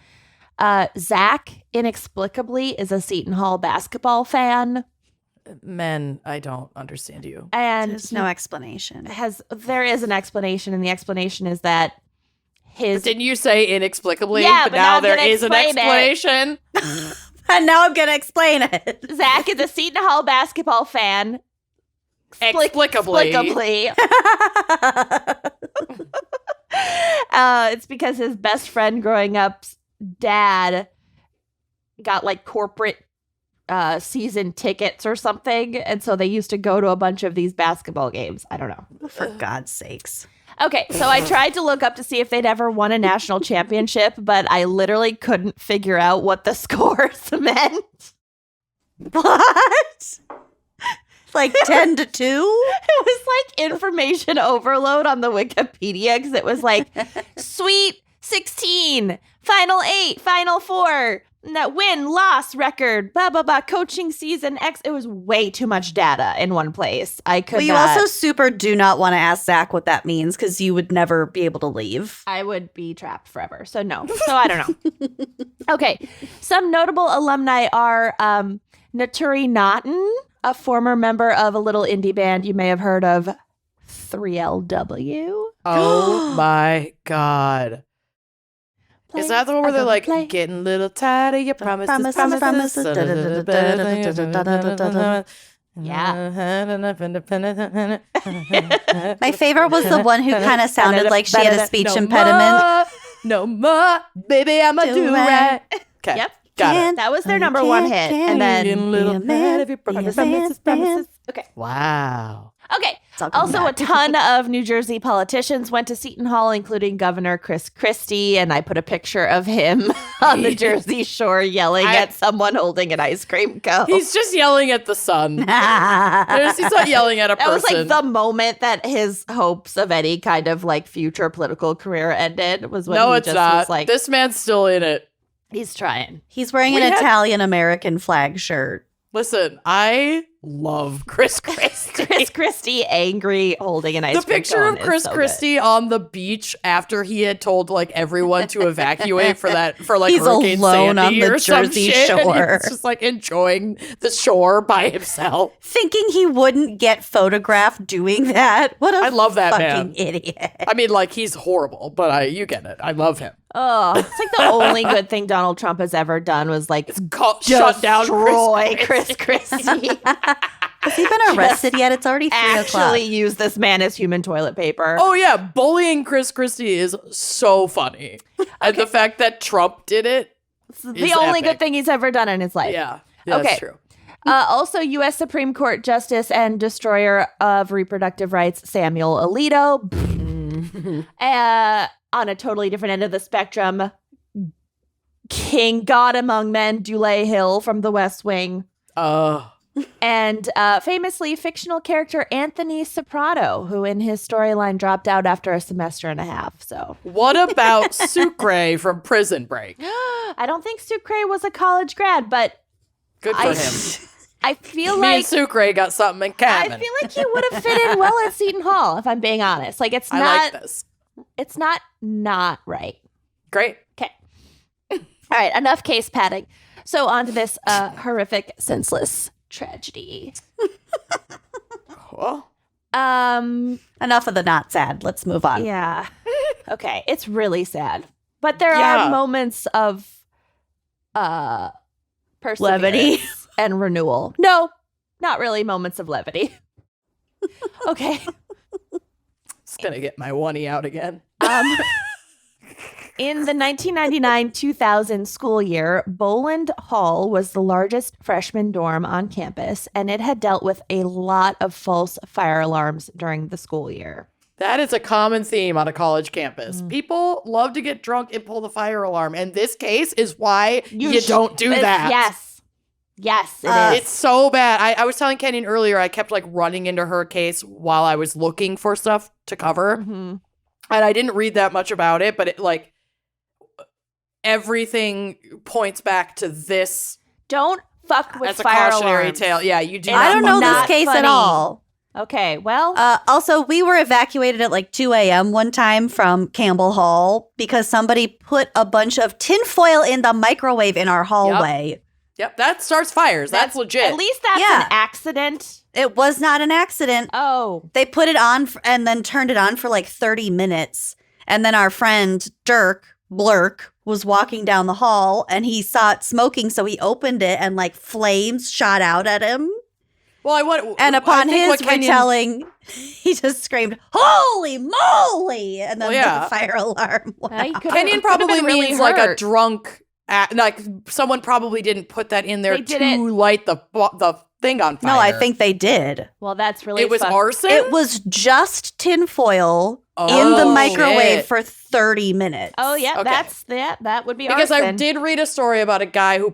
Zach, inexplicably, is a Seton Hall basketball fan. Men, I don't understand you. And There's no explanation. there is an explanation, and the explanation is that Didn't you say inexplicably? Yeah, but but now now I'm there gonna is an explain explanation. And now I'm going to explain it. Zach is a Seton Hall basketball fan. Explicably. It's because his best friend growing up's dad got like corporate season tickets or something, and so they used to go to a bunch of these basketball games. I don't know. For God's sakes. Okay, so I tried to look up to see if they'd ever won a national championship, but I literally couldn't figure out what the scores meant. What? Like 10-2? It was like information overload on the Wikipedia, because it was like Sweet 16, Final 8, Final 4, that win, loss record, blah, blah, blah, coaching season X. It was way too much data in one place. I could Well, you not. also super do not want to ask Zach what that means, because you would never be able to leave. I would be trapped forever. So no. So I don't know. Okay. Some notable alumni are Naturi Naughton, a former member of a little indie band you may have heard of, 3LW. Oh my God. Is that the one where they're like, getting a little tired of your promises? My favorite was the one who kind of sounded like she had a speech impediment. No more, baby, I'ma do right. Okay. Yep. Got it. That was their number one hit. And Getting a then little tired of your promises. Okay. Wow. Okay. It's all coming Also, a back. ton of New Jersey politicians went to Seton Hall, including Governor Chris Christie, and I put a picture of him on the Jersey Shore yelling at someone holding an ice cream cone. He's just yelling at the sun. He's not yelling at a person. That was like the moment that his hopes of any kind of like future political career ended, was when he it's just not. was like, This man's still in it. he's trying. He's wearing an Italian-American flag shirt. Listen, I love Chris Christie. Chris Christie angry holding an ice The cream picture cone of is Chris so Christie on the beach after he had told like everyone to evacuate for like He's Hurricane alone on Sandy the or some Jersey shit, and Shore. he's just like enjoying the shore by himself. Thinking he wouldn't get photographed doing that. What a I love that fucking man. idiot. I mean, like, he's horrible, but you get it. I love him. Oh, it's like the only good thing Donald Trump has ever done was like Shut down destroy Chris Christie. Has he been arrested yet? It's already 3 o'clock. Actually use this man as human toilet paper. Oh, yeah. Bullying Chris Christie is so funny. And the fact that Trump did it the only good thing he's ever done in his life. Yeah, that's Okay. true. Also, U.S. Supreme Court Justice and destroyer of reproductive rights Samuel Alito. On a totally different end of the spectrum, King God among men, Dulé Hill from The West Wing. And famously fictional character Anthony Soprano, who in his storyline dropped out after a semester and a half. So, What about Sucre from Prison Break? I don't think Sucre was a college grad, but Good for him. I feel Me like and Sucre got something in I common. feel like he would have fit in well at Seton Hall, if I'm being honest. Like it's I not like this. it's not right. Great. Okay. All right, enough case padding. So on to this horrific, senseless tragedy. Well, Enough of the not sad. Let's move on. Yeah. Okay, it's really sad. But there Yeah. are moments of perseverance Levity. and renewal. No, not really moments of levity. Okay. it's going to get my oney out again. In the 1999-2000 school year, Boland Hall was the largest freshman dorm on campus, and it had dealt with a lot of false fire alarms during the school year. That is a common theme on a college campus. People love to get drunk and pull the fire alarm. And this case is why you don't do that. Yes. Yes, it is. It's so bad. I was telling Kenyon earlier, I kept like running into her case while I was looking for stuff to cover. Mm-hmm. And I didn't read that much about it, but it like everything points back to this Don't fuck with as a fire cautionary alarms. tale. Yeah, you do. And I don't know this Not case at funny. all. Okay, well, Also, we were evacuated at like 2 a.m. one time from Campbell Hall because somebody put a bunch of tinfoil in the microwave in our hallway. Yep, that starts fires. That's legit. At least that's Yeah. an accident. It was not an accident. Oh, They put it on and then turned it on for like 30 minutes. And then our friend Dirk Blurk was walking down the hall and he saw it smoking. So he opened it and like flames shot out at him. Well, I want. And I upon think his what Kenyon- retelling, he just screamed, "Holy moly!" And then the fire alarm went he off. could've- Kenyon could've been probably really means like a hurt. drunk, like someone probably didn't put that in there They did to it- light the thing on fire. No, I think they did. well, that's really it was fucked. arson. It was just tinfoil in Oh, the microwave shit. for 30 minutes. Oh, yeah, Okay. that would be Because I arson. did read a story about a guy who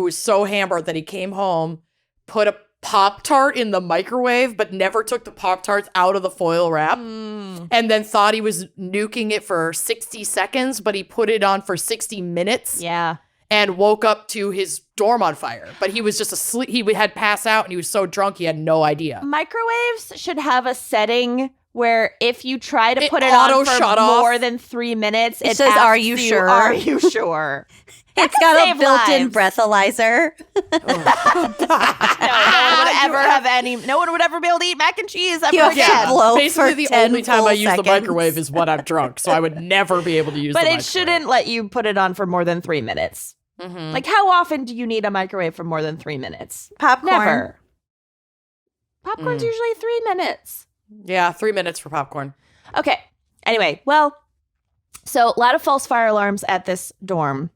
was so hammered that he came home, put a Pop-Tart in the microwave, but never took the Pop-Tarts out of the foil wrap, and then thought he was nuking it for 60 seconds, but he put it on for 60 minutes Yeah. and woke up to his dorm on fire. But he was just asleep. He had passed out and he was so drunk he had no idea. Microwaves should have a setting where if you try to It put it on auto for shut off. more than 3 minutes, it says, asks "Are you sure?" Are you sure? It's got a save built-in lives. breathalyzer. No one would ever be able to eat mac and cheese ever You have to again. blow Basically, for the 10 only time full I use the seconds. microwave is when I'm drunk, so I would never be able to use But the it microwave. shouldn't let you put it on for more than 3 minutes. Mhm. Like, how often do you need a microwave for more than 3 minutes? Popcorn. Never. Popcorn's usually 3 minutes. Yeah, 3 minutes for popcorn. Okay. Anyway, well, so a lot of false fire alarms at this dorm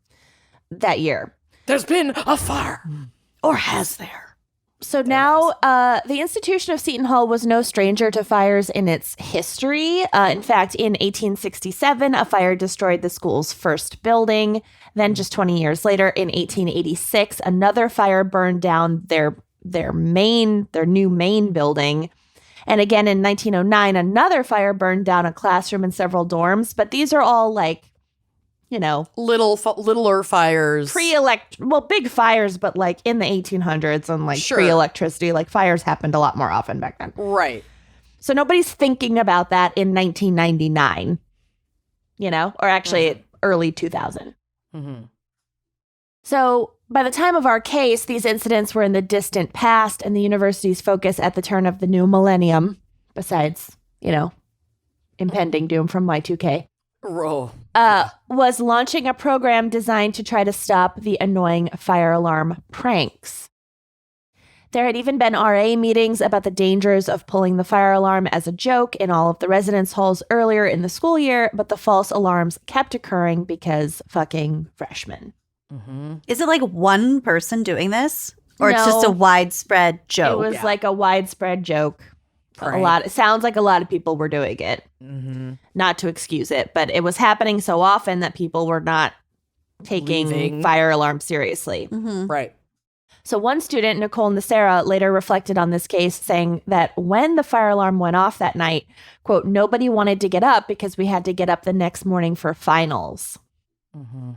that year. There's been a fire. Or has there? So now the institution of Seton Hall was no stranger to fires in its history. In fact, in 1867, a fire destroyed the school's first building. Then just 20 years later, in 1886, another fire burned down their new main building. And again, in 1909, another fire burned down a classroom and several dorms. But these are all like, littler fires. Big fires, but like in the 1800s and like pre-electricity, like fires happened a lot more often back then. Right. So nobody's thinking about that in 1999, or actually early 2000. Mm-hmm. So by the time of our case, these incidents were in the distant past, and the university's focus at the turn of the new millennium, besides, impending doom from Y2K, was launching a program designed to try to stop the annoying fire alarm pranks. There had even been RA meetings about the dangers of pulling the fire alarm as a joke in all of the residence halls earlier in the school year, but the false alarms kept occurring because fucking freshmen. Mm-hmm. Is it like one person doing this? Or it's No. just a widespread joke? It was like a widespread joke. Prank. It sounds like a lot of people were doing it. Mm-hmm. Not to excuse it, but it was happening so often that people were not taking Leaving. fire alarms seriously. Mhm. Right. So one student, Nicole Nacera, later reflected on this case, saying that when the fire alarm went off that night, quote, nobody wanted to get up because we had to get up the next morning for finals. Mm-hmm.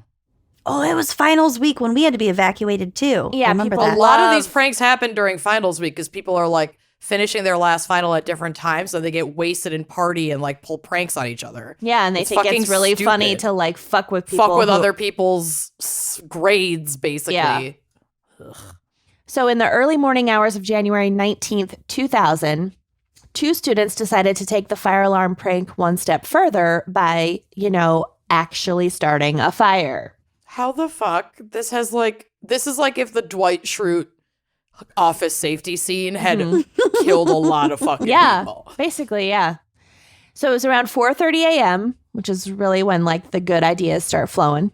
Oh, it was finals week when we had to be evacuated too. Yeah, I remember people that. A lot of Love- these pranks happen during finals week because people are like finishing their last final at different times, so they get wasted and party and like pull pranks on each other. Yeah, and they It's think fucking it's really stupid. funny to like fuck with people. Fuck with who- other people's grades, basically. Yeah. So in the early morning hours of January 19th, 2000, two students decided to take the fire alarm prank one step further by, actually starting a fire. How the fuck? This is like if the Dwight Schrute office safety scene had killed a lot of fucking people. Basically, yeah. So it was around 4:30 a.m., which is really when like the good ideas start flowing.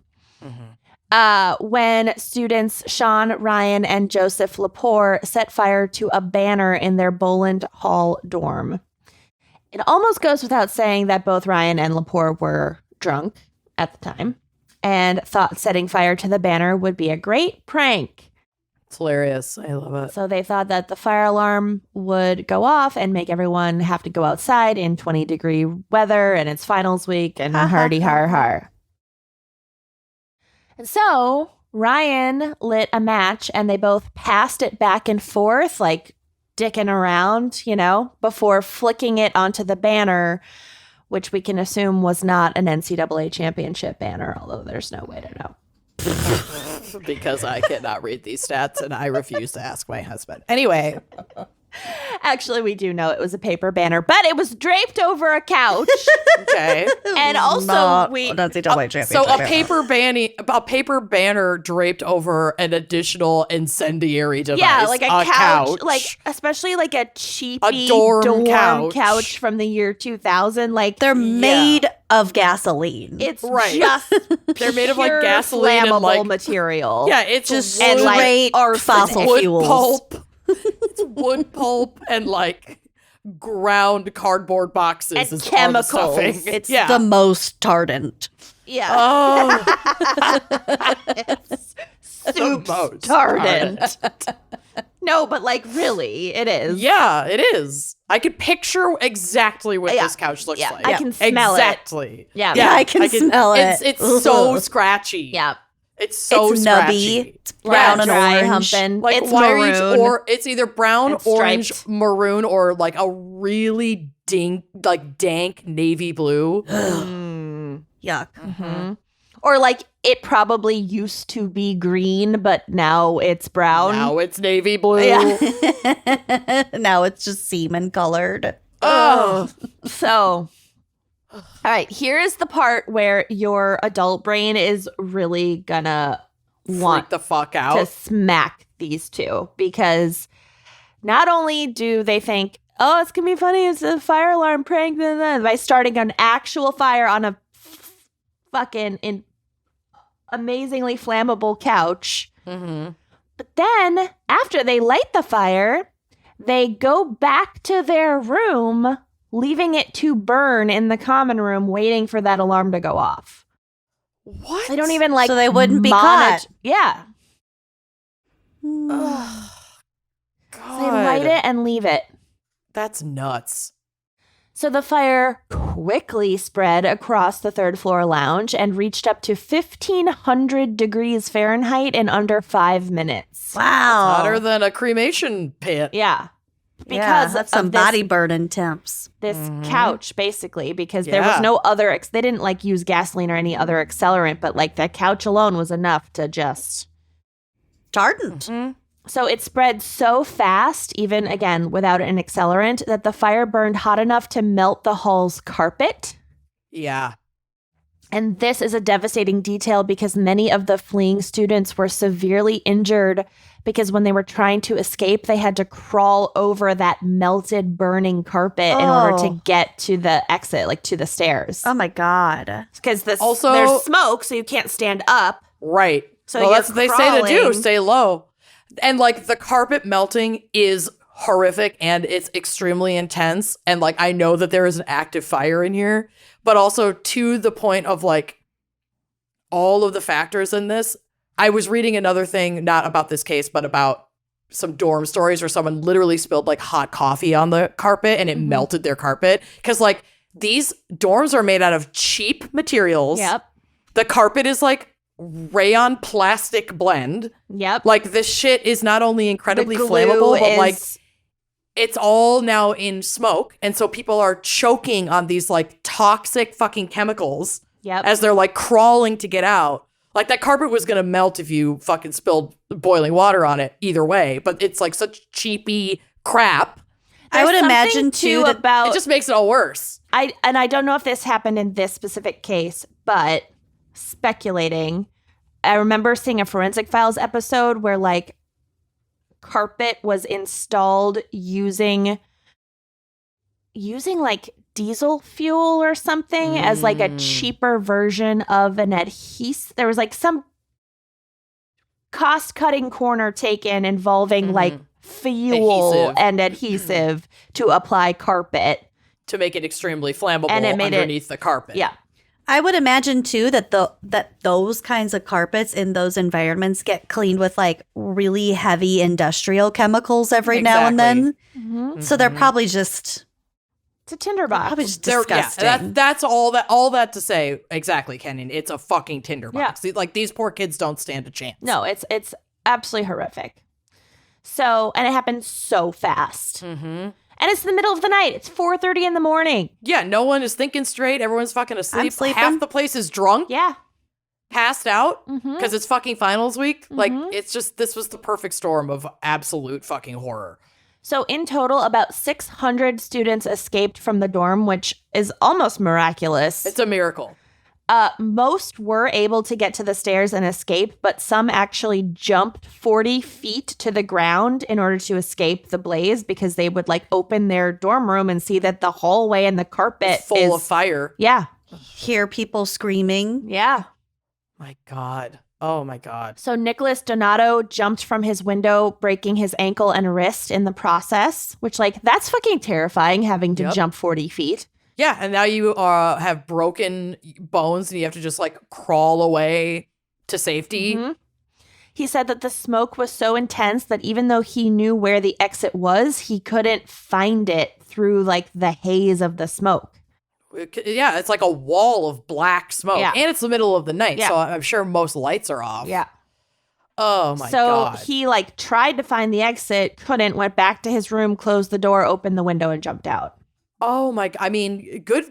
When students Sean, Ryan, and Joseph Lepore set fire to a banner in their Boland Hall dorm. It almost goes without saying that both Ryan and Lepore were drunk at the time and thought setting fire to the banner would be a great prank. It's hilarious. I love it. So they thought that the fire alarm would go off and make everyone have to go outside in 20-degree weather, and it's finals week, and hardy har har. And so Ryan lit a match, and they both passed it back and forth, like dicking around, before flicking it onto the banner, which we can assume was not an NCAA championship banner, although there's no way to know. Because I cannot read these stats and I refuse to ask my husband. Anyway. Actually, we do know it was a paper banner, but it was draped over a couch. Okay. And also Not NCAA championship. So a paper banner draped over an additional incendiary device. Yeah, like a couch. Like, especially like a cheapy dorm couch from the year 2000. Like, They're made of gasoline. it's Right. just They're made of like pure gasoline flammable and like material. yeah, it's just wood, straight arsenic. fossil wood fuels. pulp. It's wood pulp and like ground cardboard boxes And is chemicals. all the stuffing. It's yeah. the most tardant. Yeah. Oh, Soup most tardant. No, but like really, it is. yeah, it is. I could picture exactly what Yeah. this couch looks Yeah, like. I can smell it. exactly. Yeah. Yeah, I can smell it. It's so Ugh. scratchy. Yeah. It's so It's scratchy. nubby. It's brown and dry orange. humping. Like It's why maroon. are you or it's either brown, and orange, striped. maroon, or like a really dank navy blue. Mm. Yuck. Mhm. Or like it probably used to be green, but now it's brown. Now it's navy blue. Yeah. Now it's just semen colored. Oh, So, all right, here's the part where your adult brain is really gonna want freak the fuck to out. smack these two, because not only do they think, oh, it's gonna be funny, it's a fire alarm prank, by starting an actual fire on a fucking amazingly flammable couch, Mm-hmm. But then after they light the fire, they go back to their room, leaving it to burn in the common room, waiting for that alarm to go off. What? They don't even like So they wouldn't be monitor- caught. Yeah. Oh, So they light it and leave it. That's nuts. So the fire quickly spread across the third floor lounge and reached up to 1,500 degrees Fahrenheit in under 5 minutes. Wow. Hotter than a cremation pit. Yeah. Yeah, Because that's some of this, body burning temps. this Mhm. couch, basically, because there was Yeah. no other, they didn't like use gasoline or any other accelerant, but like that couch alone was enough to just. Hardened. Mhm. So it spread so fast, even again without an accelerant, that the fire burned hot enough to melt the hall's carpet. Yeah. And this is a devastating detail because many of the fleeing students were severely injured because when they were trying to escape, they had to crawl over that melted, burning carpet in order to Oh. get to the exit, like to the stairs. Oh my God. Because Also- there's smoke, so you can't stand up. Right. So well, you're that's what they say to do. crawling. Stay low. And like the carpet melting is horrific and it's extremely intense. And like I know that there is an active fire in here, but also to the point of like all of the factors in this. I was reading another thing, not about this case, but about some dorm stories where someone literally spilled like hot coffee on the carpet and it Mhm. melted their carpet. Cause like these dorms are made out of cheap materials. Yep. The carpet is like rayon plastic blend. Yep. Like this shit is not only incredibly The glue flammable, but like is- it's all now in smoke. And so people are choking on these like toxic fucking chemicals Yep. as they're like crawling to get out. Like that carpet was gonna melt if you fucking spilled boiling water on it either way. But it's like such cheapy crap. I would There's imagine something, too that about It just makes it all worse. I don't know if this happened in this specific case, but speculating, I remember seeing a Forensic Files episode where like carpet was installed using like diesel fuel or something as like a cheaper version of an adhesive. There was like some cost-cutting corner taken involving like fuel Adhesive. and adhesive to apply carpet. To make it extremely flammable And it made it- underneath the carpet. Yeah. I would imagine too that that those kinds of carpets in those environments get cleaned with like really heavy industrial chemicals every now and then. Mm-hmm. So they're probably just It's a tinderbox. probably just They're- disgusting. Yeah, that's all that to say. Exactly, Kenyon. It's a fucking tinderbox. Like these poor kids don't stand a chance. No, it's absolutely horrific. So, and it happened so fast. Mm-hmm. And it's the middle of the night. It's 4:30 in the morning. Yeah, no one is thinking straight. Everyone's fucking asleep. sleeping. Half the place is drunk, Yeah. passed out Mm-hmm. because it's fucking finals week. Like Mhm. it's just this was the perfect storm of absolute fucking horror. So in total, about 600 students escaped from the dorm, which is almost miraculous. It's a miracle. Most were able to get to the stairs and escape, but some actually jumped 40 feet to the ground in order to escape the blaze because they would like open their dorm room and see that the hallway and the carpet Full is of fire. Yeah. Hear people screaming. Yeah. My God. Oh my God. So Nicholas Donato jumped from his window, breaking his ankle and wrist in the process, which like that's fucking terrifying having to Yep. jump 40 feet. Yeah, and now you have broken bones and you have to just like crawl away to safety. Mhm. He said that the smoke was so intense that even though he knew where the exit was, he couldn't find it through like the haze of the smoke. Yeah, it's like a wall of black smoke. Yeah. And it's the middle of the night, Yeah. so I'm sure most lights are off. Yeah. Oh my So God. he like tried to find the exit, couldn't, went back to his room, closed the door, opened the window, and jumped out. Oh my! I mean, good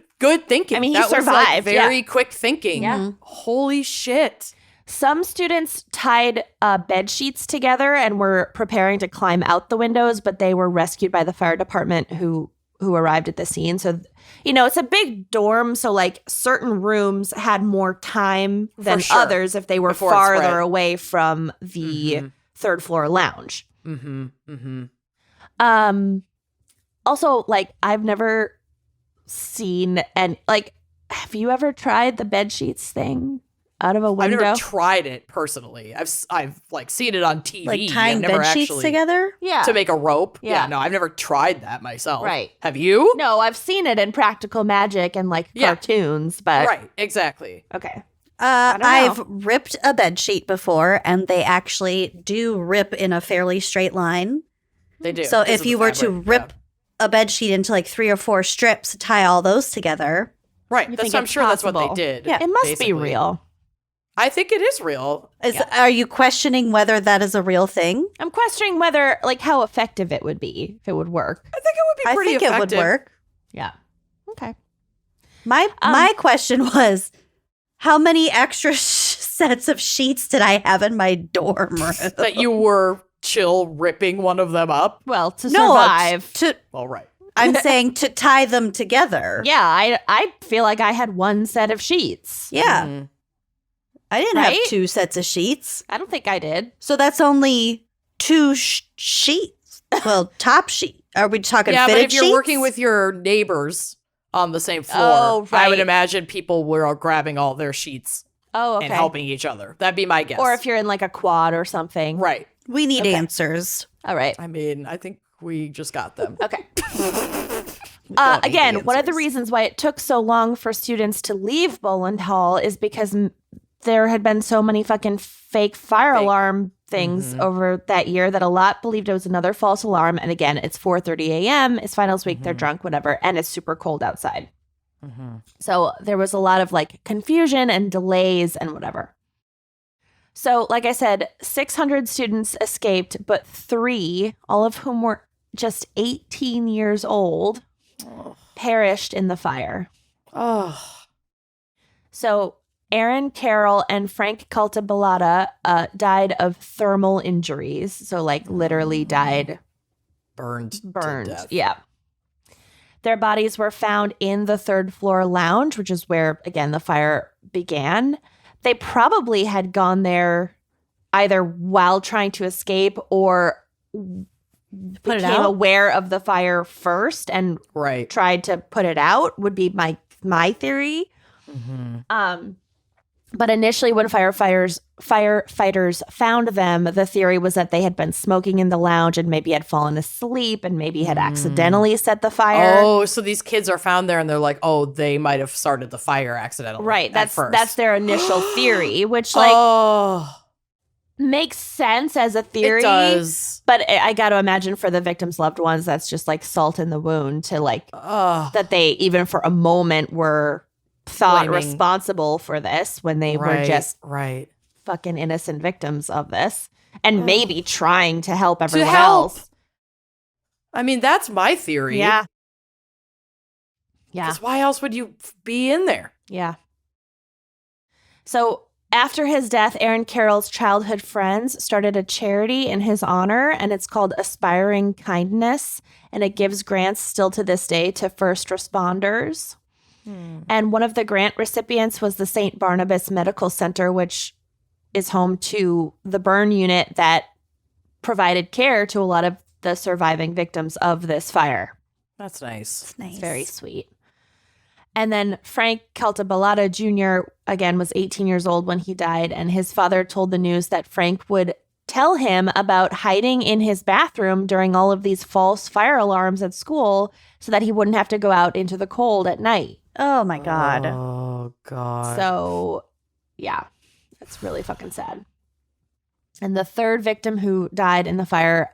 thinking. I mean, he that was like survived, very quick thinking. Yeah. Holy shit! Some students tied bed sheets together and were preparing to climb out the windows, but they were rescued by the fire department who arrived at the scene. So, you know, it's a big dorm, so like certain rooms had more time than sure. others if they were Before it spread. farther away from the third floor lounge. Mm-hmm. Mm-hmm. Also, like, I've never seen, and like, have you ever tried the bed sheets thing? out of a I've window. never tried it personally. I've like seen it on TV. Like tying I've never bed sheets actually together? Yeah. to make a rope. Yeah. No, I've never tried that myself. Right. Have you? No, I've seen it in Practical Magic and like Yeah. cartoons, but Right. Exactly. okay. I've ripped a bed sheet before, and they actually do rip in a fairly straight line. They do. So because if of you the were to fabric, rip a bed sheet into like 3 or 4 strips, tie all those together. right. You That's think I'm it's sure that's what possible. they did. Yeah. It must basically. be real. I think it is real. Are you questioning whether that is a real thing? I'm questioning whether like how effective it would be, if it would work. I think it would be I pretty think effective. it would work. Yeah. Okay. My question was, how many extra sets of sheets did I have in my dorm room? That you were chill ripping one of them up. Well, to No, survive. Well, right. I'm saying to tie them together. Yeah, I feel like I had one set of sheets. Yeah. Mhm. I didn't Right? have 2 sets of sheets. I don't think I did. So that's only 2 sheets. Well, top sheet. Are we talking Yeah, but fitted if you're sheets? working with your neighbors on the same floor, Oh, I would right. imagine people were okay. all their sheets Oh, okay. and helping each other. That'd be my guess. Or if you're in like a quad or something. right. We need Okay. answers. All right. I mean, I think we just got them. Okay. We don't need Again, the one of the answers. reasons why it took so long for students to leave Boland Hall is because there had been so many fucking fake fire Fake. alarm things Mhm. over that year that a lot believed it was another false alarm. And again, it's 4:30 a.m. It's finals week. They're Mhm. drunk, whatever. And it's super cold outside. Mhm. So there was a lot of like confusion and delays and whatever. So, like I said, 600 students escaped, but 3, all of whom were just 18 years old, perished in the fire. Oh. So Aaron Carroll and Frank Caltabalata died of thermal injuries. So, like, literally died Burned. To burned. death. Yeah. Their bodies were found in the 3rd floor lounge, which is where, again, the fire began. They probably had gone there either while trying to escape or Put it became out? aware of the fire first and Right. tried to put it out, would be my theory. Mhm. But initially, when firefighters found them, the theory was that they had been smoking in the lounge and maybe had fallen asleep and maybe had accidentally set the fire. Oh, so these kids are found there and they're like, oh, they might have started the fire accidentally. Right. at That's first. their initial theory, which like oh, makes sense as a theory. it does. But I got to imagine for the victims' loved ones, that's just like salt in the wound to like Oh, that they even for a moment were thought Blaming. responsible for this when they were just right. fucking innocent victims of this and maybe trying to help everyone help. else. I mean, that's my theory. Yeah. Yeah. Because why else would you be in there? Yeah. So after his death, Aaron Carroll's childhood friends started a charity in his honor, and it's called Aspiring Kindness, and it gives grants still to this day to first responders. And one of the grant recipients was the St. Barnabas Medical Center, which is home to the burn unit that provided care to a lot of the surviving victims of this fire. That's nice. Nice. It's very sweet. And then Frank Caltabalata Jr., again, was 18 years old when he died, and his father told the news that Frank would tell him about hiding in his bathroom during all of these false fire alarms at school so that he wouldn't have to go out into the cold at night. Oh my God. Oh, God. So, yeah, that's really fucking sad. And the third victim who died in the fire,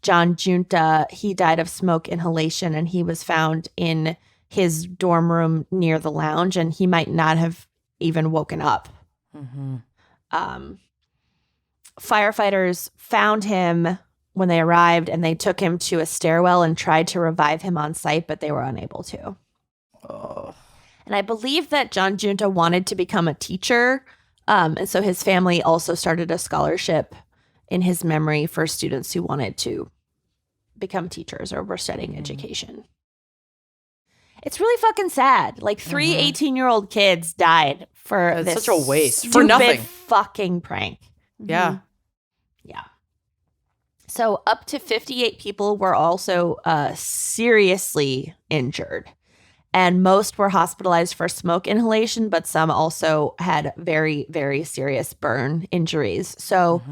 John Junta, he died of smoke inhalation, and he was found in his dorm room near the lounge, and he might not have even woken up. Firefighters found him when they arrived, and they took him to a stairwell and tried to revive him on site, but they were unable to. Oh. And I believe that John Junta wanted to become a teacher. And so his family also started a scholarship in his memory for students who wanted to become teachers or were studying education. It's really fucking sad. Like 3 18-year-old kids died for It's this such a waste. For stupid nothing. fucking prank. Yeah. Yeah. So up to 58 people were also seriously injured. And most were hospitalized for smoke inhalation, but some also had very, very serious burn injuries. So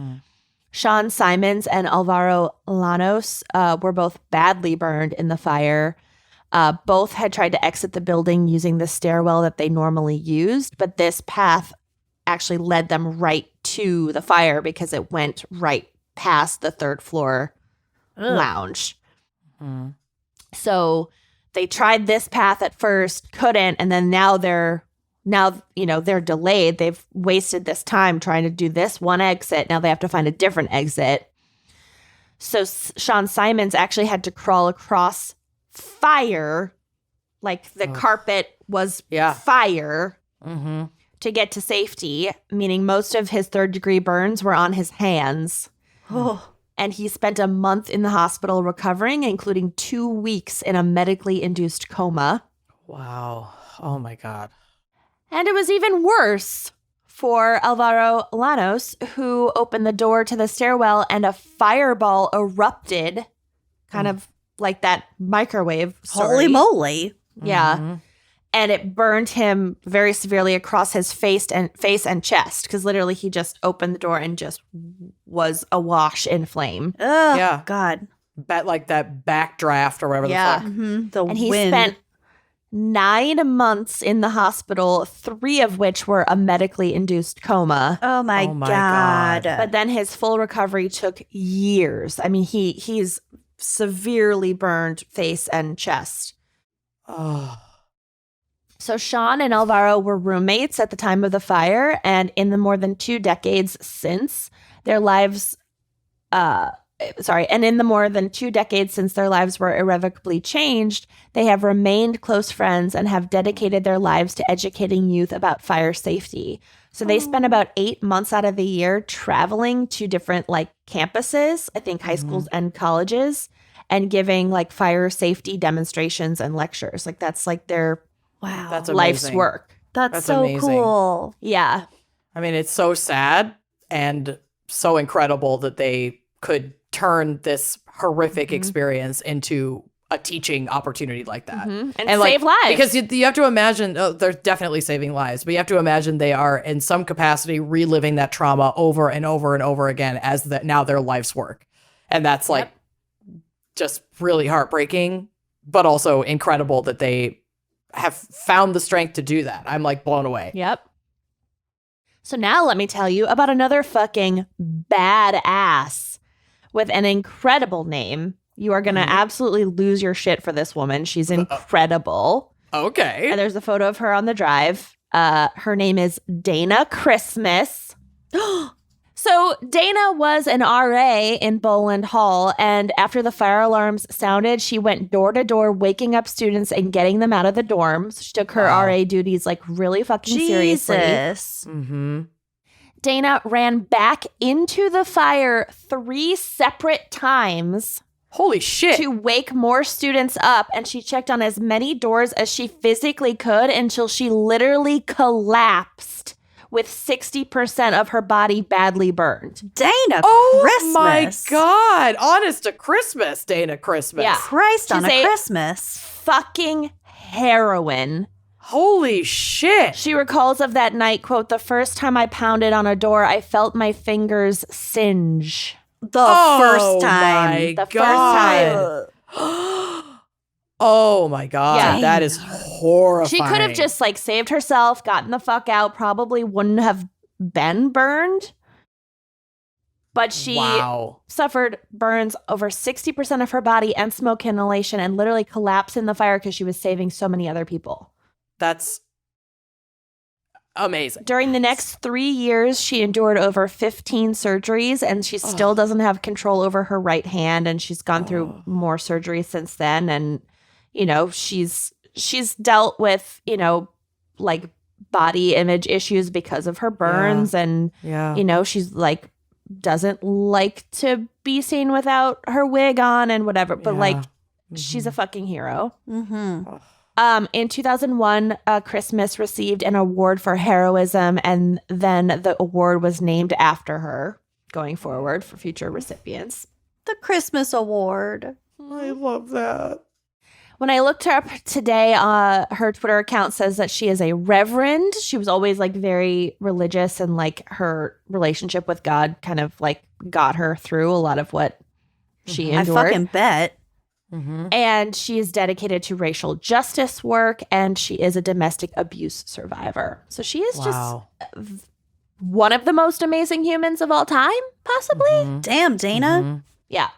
Sean Simons and Alvaro Llanos were both badly burned in the fire. Both had tried to exit the building using the stairwell that they normally used, but this path actually led them right to the fire because it went right past the third floor lounge. So they tried this path at first, couldn't, and then now they're delayed. They've wasted this time trying to do this one exit. Now they have to find a different exit. So Sean Simons actually had to crawl across fire, like the carpet was fire, to get to safety, meaning most of his third-degree burns were on his hands. And he spent a month in the hospital recovering, including 2 weeks in a medically induced coma. Wow. Oh, my God. And it was even worse for Alvaro Llanos, who opened the door to the stairwell and a fireball erupted, kind of like that microwave story. Holy moly. Yeah. And it burned him very severely across his face and chest, because literally he just opened the door and just was awash in flame. Oh, Yeah. God. Like that backdraft or whatever the fuck. The And he wind. spent 9 months in the hospital, 3 of which were a medically induced coma. Oh my God. But then his full recovery took years. I mean, he's severely burned face and chest. Oh. So Sean and Alvaro were roommates at the time of the fire, and in the more than 2 decades since their lives, were irrevocably changed, they have remained close friends and have dedicated their lives to educating youth about fire safety. So they spend about 8 months out of the year traveling to different campuses, I think high schools and colleges, and giving fire safety demonstrations and lectures. That's their Wow. That's life's amazing. work. That's so amazing. cool. Yeah. I mean, it's so sad and so incredible that they could turn this horrific experience into a teaching opportunity like that. And save lives. Because you have to imagine, they're definitely saving lives, but you have to imagine they are in some capacity reliving that trauma over and over and over again as now their life's work. And that's just really heartbreaking, but also incredible that they have found the strength to do that. I'm blown away. Yep. So now let me tell you about another fucking badass with an incredible name. You are going to absolutely lose your shit for this woman. She's incredible. Okay. And there's a photo of her on the drive. Her name is Dana Christmas. So Dana was an RA in Boland Hall, and after the fire alarms sounded, she went door to door, waking up students and getting them out of the dorms. She took her RA duties really fucking seriously. Jesus. Dana ran back into the fire 3 separate times. Holy shit. To wake more students up, and she checked on as many doors as she physically could until she literally collapsed with 60% of her body badly burned. Dana Oh Christmas. my God. Honest to Christmas, Dana Christmas. Yeah. Christ on She's a a Christmas. Fucking heroine. Holy shit. She recalls of that night, quote, "The first time I pounded on a door, I felt my fingers singe." The first time. My The first God. Oh my God. Yeah. That is horrifying. She could have just saved herself, gotten the fuck out, probably wouldn't have been burned. But she suffered burns over 60% of her body and smoke inhalation and literally collapsed in the fire because she was saving so many other people. That's amazing. During the next 3 years, she endured over 15 surgeries, and she still doesn't have control over her right hand, and she's gone through more surgery since then. And, she's dealt with, body image issues because of her burns. And, she's doesn't like to be seen without her wig on and whatever. But she's a fucking hero. In 2001, Christmas received an award for heroism, and then the award was named after her going forward for future recipients. The Christmas award. I love that. When I looked her up today, her Twitter account says that she is a reverend. She was always like very religious, and like her relationship with God kind of like got her through a lot of what she endured. I fucking bet. And she is dedicated to racial justice work, and she is a domestic abuse survivor. So she is just one of the most amazing humans of all time, possibly. Damn, Dana. Yeah.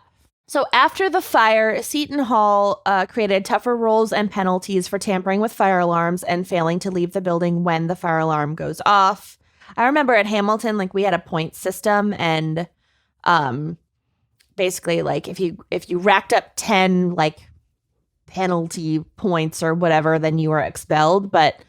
So after the fire, Seton Hall created tougher rules and penalties for tampering with fire alarms and failing to leave the building when the fire alarm goes off. I remember at Hamilton, like we had a point system, and basically like if you racked up 10 like penalty points or whatever, then you were expelled. But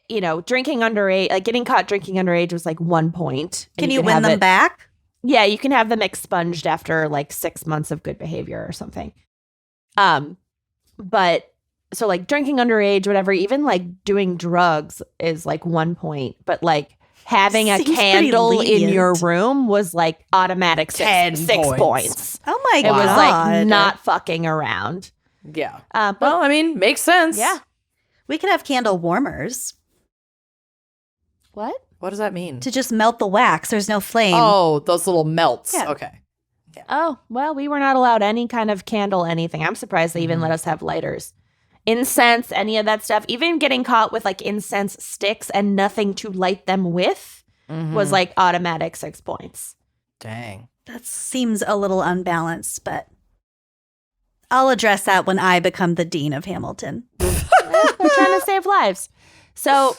you know, drinking underage, like getting caught drinking underage was like 1 point. Can you win them back? Yeah, you can have them expunged after like 6 months of good behavior or something. But so like drinking underage, whatever, even like doing drugs is like 1 point. But like having a candle in your room was like automatic six points. Oh my God. It was like not fucking around. Yeah. But, well, I mean, makes sense. Yeah. We could have candle warmers. What? What does that mean? To just melt the wax. There's no flame. Oh, those little melts. Yeah. Okay. Yeah. Oh, well, we were not allowed any kind of candle, anything. I'm surprised they even let us have lighters. Incense, any of that stuff. Even getting caught with like incense sticks and nothing to light them with was like automatic 6 points. Dang. That seems a little unbalanced, but I'll address that when I become the dean of Hamilton. We're trying to save lives. So,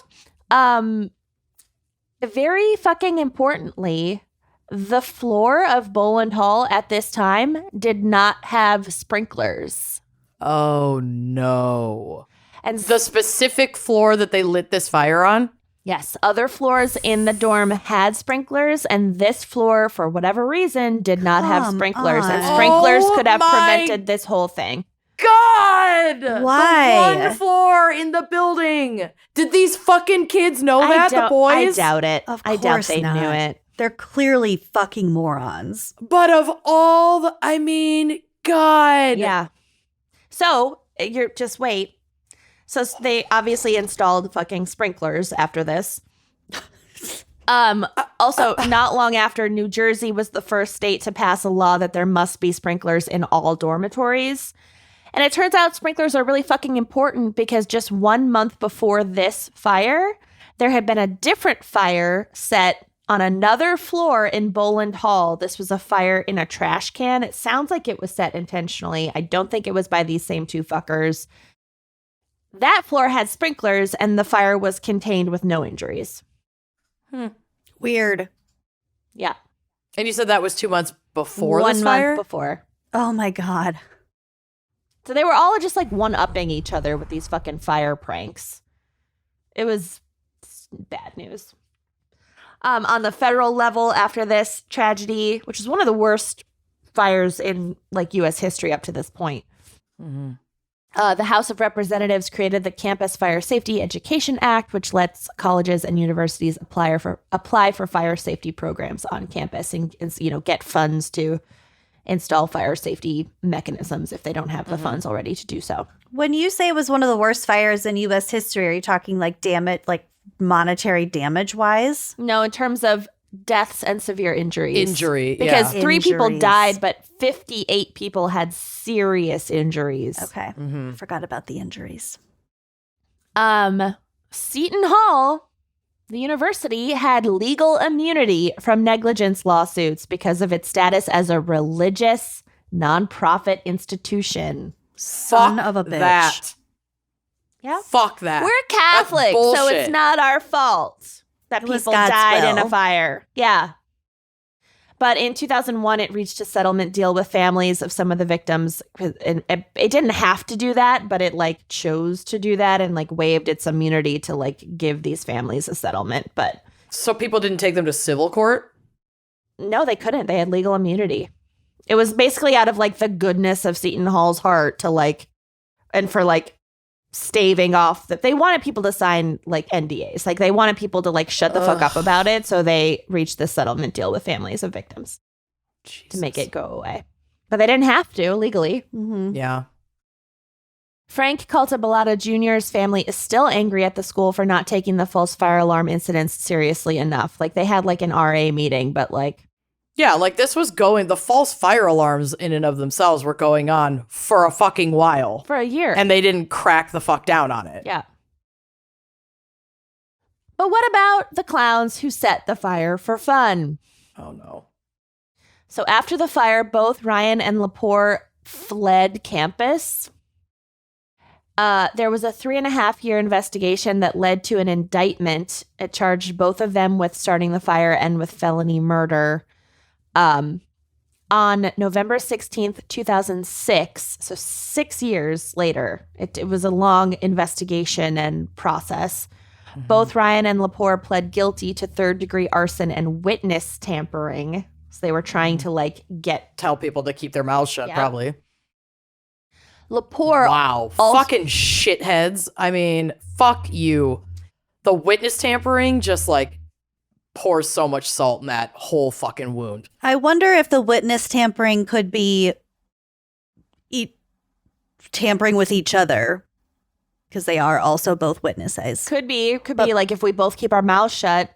very fucking importantly, the floor of Boland Hall at this time did not have sprinklers. Oh, no. And The specific floor that they lit this fire on? yes, other floors in the dorm had sprinklers, and this floor, for whatever reason, did not have Come sprinklers. And on. sprinklers Oh could have my prevented this whole thing. God! Why? The one floor in the building. Did these fucking kids know that, the I boys? doubt it. Of I doubt course they not. knew it. They're clearly fucking morons. But of all the, I mean, God. Yeah. So you're just wait. So they obviously installed fucking sprinklers after this. Also, not long after, New Jersey was the first state to pass a law that there must be sprinklers in all dormitories. And it turns out sprinklers are really fucking important because just 1 month before this fire, there had been a different fire set on another floor in Boland Hall. This was a fire in a trash can. It sounds like it was set intentionally. I don't think it was by these same two fuckers. That floor had sprinklers, and the fire was contained with no injuries. Weird. Yeah. And you said that was 2 months before 1 this fire? month before. Oh my God. So they were all just like one-upping each other with these fucking fire pranks. It was bad news. On the federal level, after this tragedy, which is one of the worst fires in like U.S. history up to this point, the House of Representatives created the Campus Fire Safety Education Act, which lets colleges and universities apply for fire safety programs on campus and get funds to install fire safety mechanisms if they don't have the funds already to do so. When you say it was one of the worst fires in U.S. history, are you talking like monetary damage wise? No, in terms of deaths and severe injuries. Because yeah. 3 people Injuries. died, but 58 people had serious injuries. Okay. Forgot about the injuries. Seton Hall, the university, had legal immunity from negligence lawsuits because of its status as a religious nonprofit institution. Son of a bitch. That. Yeah. Fuck that. We're Catholic, so it's bullshit. not our fault that It was people God's died in a will. fire. Yeah. But in 2001, it reached a settlement deal with families of some of the victims. And it didn't have to do that, but it like chose to do that and like waived its immunity to like give these families a settlement. But So people didn't take them to civil court? no, they couldn't. They had legal immunity. It was basically out of like the goodness of Seton Hall's heart to like, and for like staving off that they wanted people to sign like NDAs. Like they wanted people to like shut the fuck up about it. So they reached this settlement deal with families of victims to make it go away. But they didn't have to legally. Mm-hmm. Yeah. Frank Caltabalata Jr.'s family is still angry at the school for not taking the false fire alarm incidents seriously enough. Like, they had like an RA meeting, but like... Yeah, like this was the false fire alarms in and of themselves were going on for a fucking while. For a year. And they didn't crack the fuck down on it. Yeah. But what about the clowns who set the fire for fun? Oh, no. So after the fire, both Ryan and Lepore fled campus. There was a 3.5-year investigation that led to an indictment. It charged both of them with starting the fire and with felony murder. On November 16th, 2006, so 6 years later, it was a long investigation and process. Mm-hmm. Both Ryan and Lepore pled guilty to third-degree arson and witness tampering. So they were trying to tell people to keep their mouths shut, probably. Lepore. Wow. Fucking shitheads. I mean, fuck you. The witness tampering just pours so much salt in that whole fucking wound. I wonder if the witness tampering could be tampering with each other, because they are also both witnesses. Could be if we both keep our mouths shut.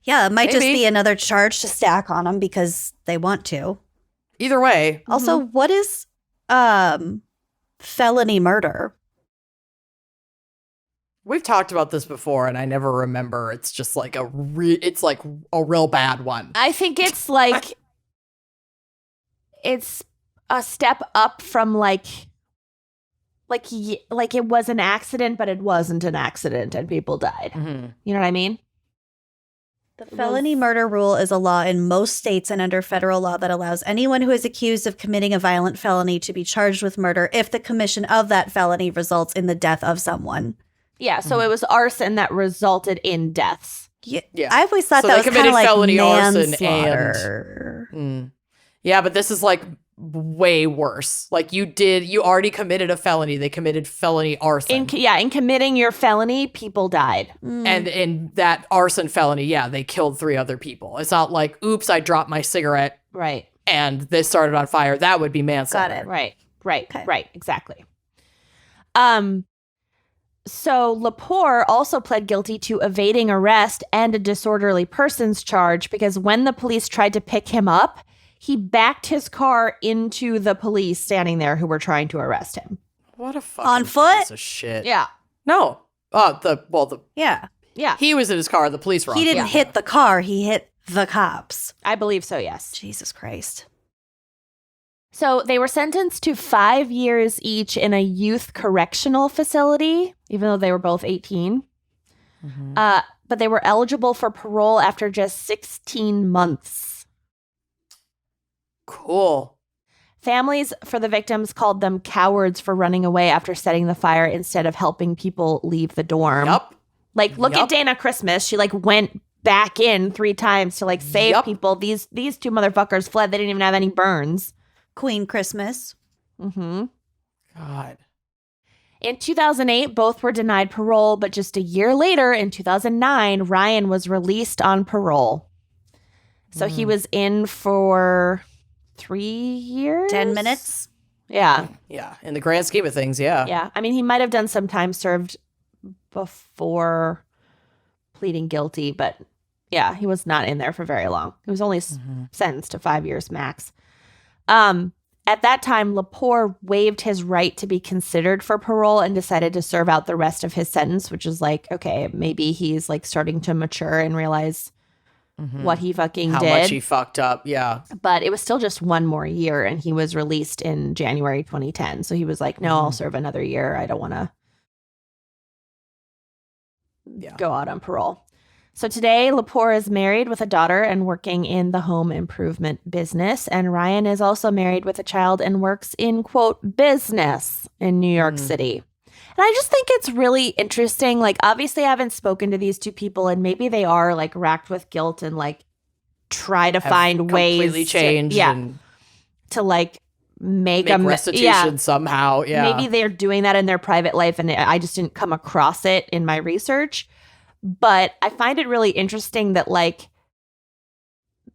Yeah, it might just be another charge to stack on them because they want to. Either way. Also, what is felony murder? We've talked about this before, and I never remember. It's just a real bad one. I think it's it's a step up from it was an accident, but it wasn't an accident, and people died. Mm-hmm. You know what I mean? The felony murder rule is a law in most states and under federal law that allows anyone who is accused of committing a violent felony to be charged with murder if the commission of that felony results in the death of someone. Yeah, so it was arson that resulted in deaths. Yeah. I always thought that was kind of like felony manslaughter. arson and yeah, but this is way worse. You already committed a felony. They committed felony arson. In committing your felony, people died. And in that arson felony, they killed 3 other people. It's not oops, I dropped my cigarette. Right. And this started on fire. That would be manslaughter. Got it. Right, Okay. right, exactly. So Lepore also pled guilty to evading arrest and a disorderly persons charge because when the police tried to pick him up, he backed his car into the police standing there who were trying to arrest him. What a fucking on foot? piece of shit. Yeah. No. Yeah. He was in his car. The police were on He didn't hit the car. He hit the cops. I believe so, yes. Jesus Christ. So they were sentenced to 5 years each in a youth correctional facility, even though they were both 18. Mm-hmm. But they were eligible for parole after just 16 months. Cool. Families for the victims called them cowards for running away after setting the fire instead of helping people leave the dorm. Yup. Look at Dana Christmas. She went back in 3 times to save people. These 2 motherfuckers fled. They didn't even have any burns. Queen Christmas. Mm-hmm. God. In 2008, both were denied parole, but just a year later, in 2009, Ryan was released on parole. So he was in for 3 years? 10 minutes? Yeah. Yeah. In the grand scheme of things, yeah. Yeah. I mean, he might have done some time served before pleading guilty, but yeah, he was not in there for very long. He was only sentenced to 5 years max. At that time, Lepore waived his right to be considered for parole and decided to serve out the rest of his sentence, which is okay, maybe he's starting to mature and realize what he fucking How did. much he fucked up, yeah. But it was still just 1 more year, and he was released in January 2010. So he was no, I'll serve another year. I don't want to go out on parole. So today, Lepore is married with a daughter and working in the home improvement business. And Ryan is also married with a child and works in, quote, business in New York City. And I just think it's really interesting. Obviously, I haven't spoken to these 2 people, and maybe they are, racked with guilt and, try to find ways. Completely change. To, make restitution somehow. Yeah. Maybe they're doing that in their private life, and I just didn't come across it in my research. But I find it really interesting that,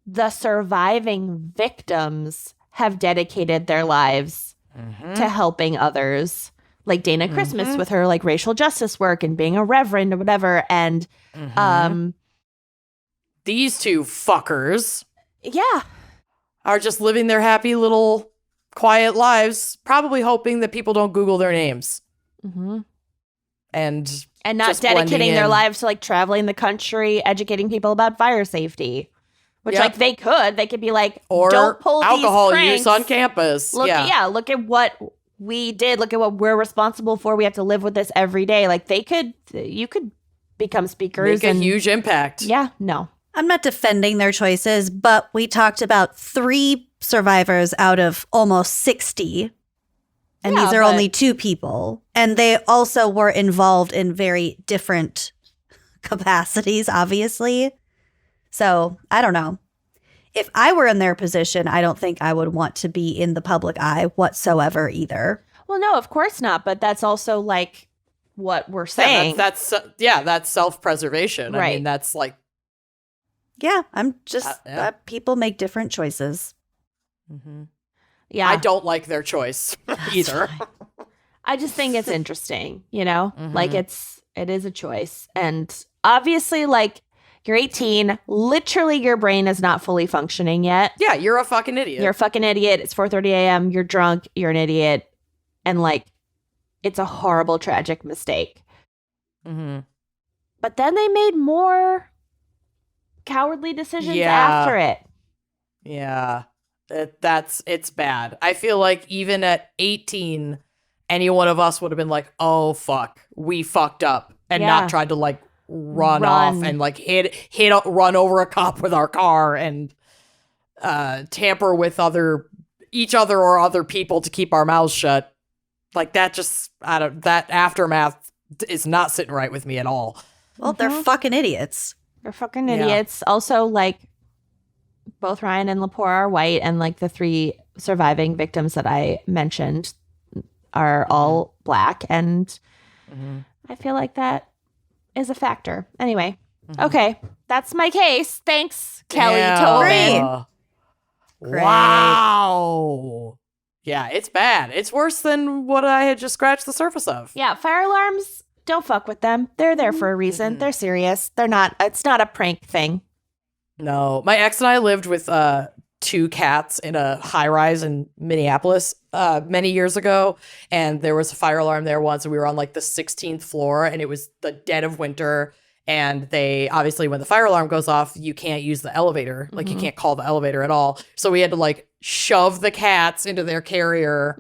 the surviving victims have dedicated their lives to helping others. Like Dana Christmas with her like racial justice work and being a reverend or whatever. And these two fuckers yeah. are just living their happy little quiet lives, probably hoping that people don't Google their names. And not just dedicating their blending in. lives to like traveling the country, educating people about fire safety. Which like they could be like, or don't pull alcohol these pranks. use on campus. Look at what we did. Look at what we're responsible for. We have to live with this every day. Like you could become speakers. Make a huge impact. Yeah, no. I'm not defending their choices, but we talked about 3 survivors out of almost 60. And these are only 2 people. And they also were involved in very different capacities, obviously. So I don't know. If I were in their position, I don't think I would want to be in the public eye whatsoever either. Well, no, of course not. But that's also like what we're saying. That's self-preservation. Right. I mean, that's like. Yeah, I'm just people make different choices. Yeah, I don't like their choice either. I just think it's interesting, you know? Like it is a choice. And obviously like you're 18, literally your brain is not fully functioning yet. Yeah, you're a fucking idiot. You're a fucking idiot. It's 4:30 a.m. You're drunk. You're an idiot. And like it's a horrible, tragic mistake. But then they made more cowardly decisions after it. Yeah. It's bad. I feel like even at 18, any one of us would have been like, oh, fuck, we fucked up and not tried to like run off and like run over a cop with our car and tamper with each other or other people to keep our mouths shut. Like that that aftermath is not sitting right with me at all. Well, they're fucking idiots. They're fucking idiots. Also, like, both Ryan and Lepore are white, and like the 3 surviving victims that I mentioned are all black, and I feel like that is a factor. Anyway, okay, that's my case. Thanks, Kelly Tobin. Great. Wow. Yeah, it's bad. It's worse than what I had just scratched the surface of. Yeah, fire alarms, don't fuck with them. They're there for a reason. They're serious. They're not. It's not a prank thing. No, my ex and I lived with 2 cats in a high rise in Minneapolis many years ago. And there was a fire alarm there once. And we were on like the 16th floor and it was the dead of winter. And they obviously, when the fire alarm goes off, you can't use the elevator. Like you can't call the elevator at all. So we had to like shove the cats into their carrier.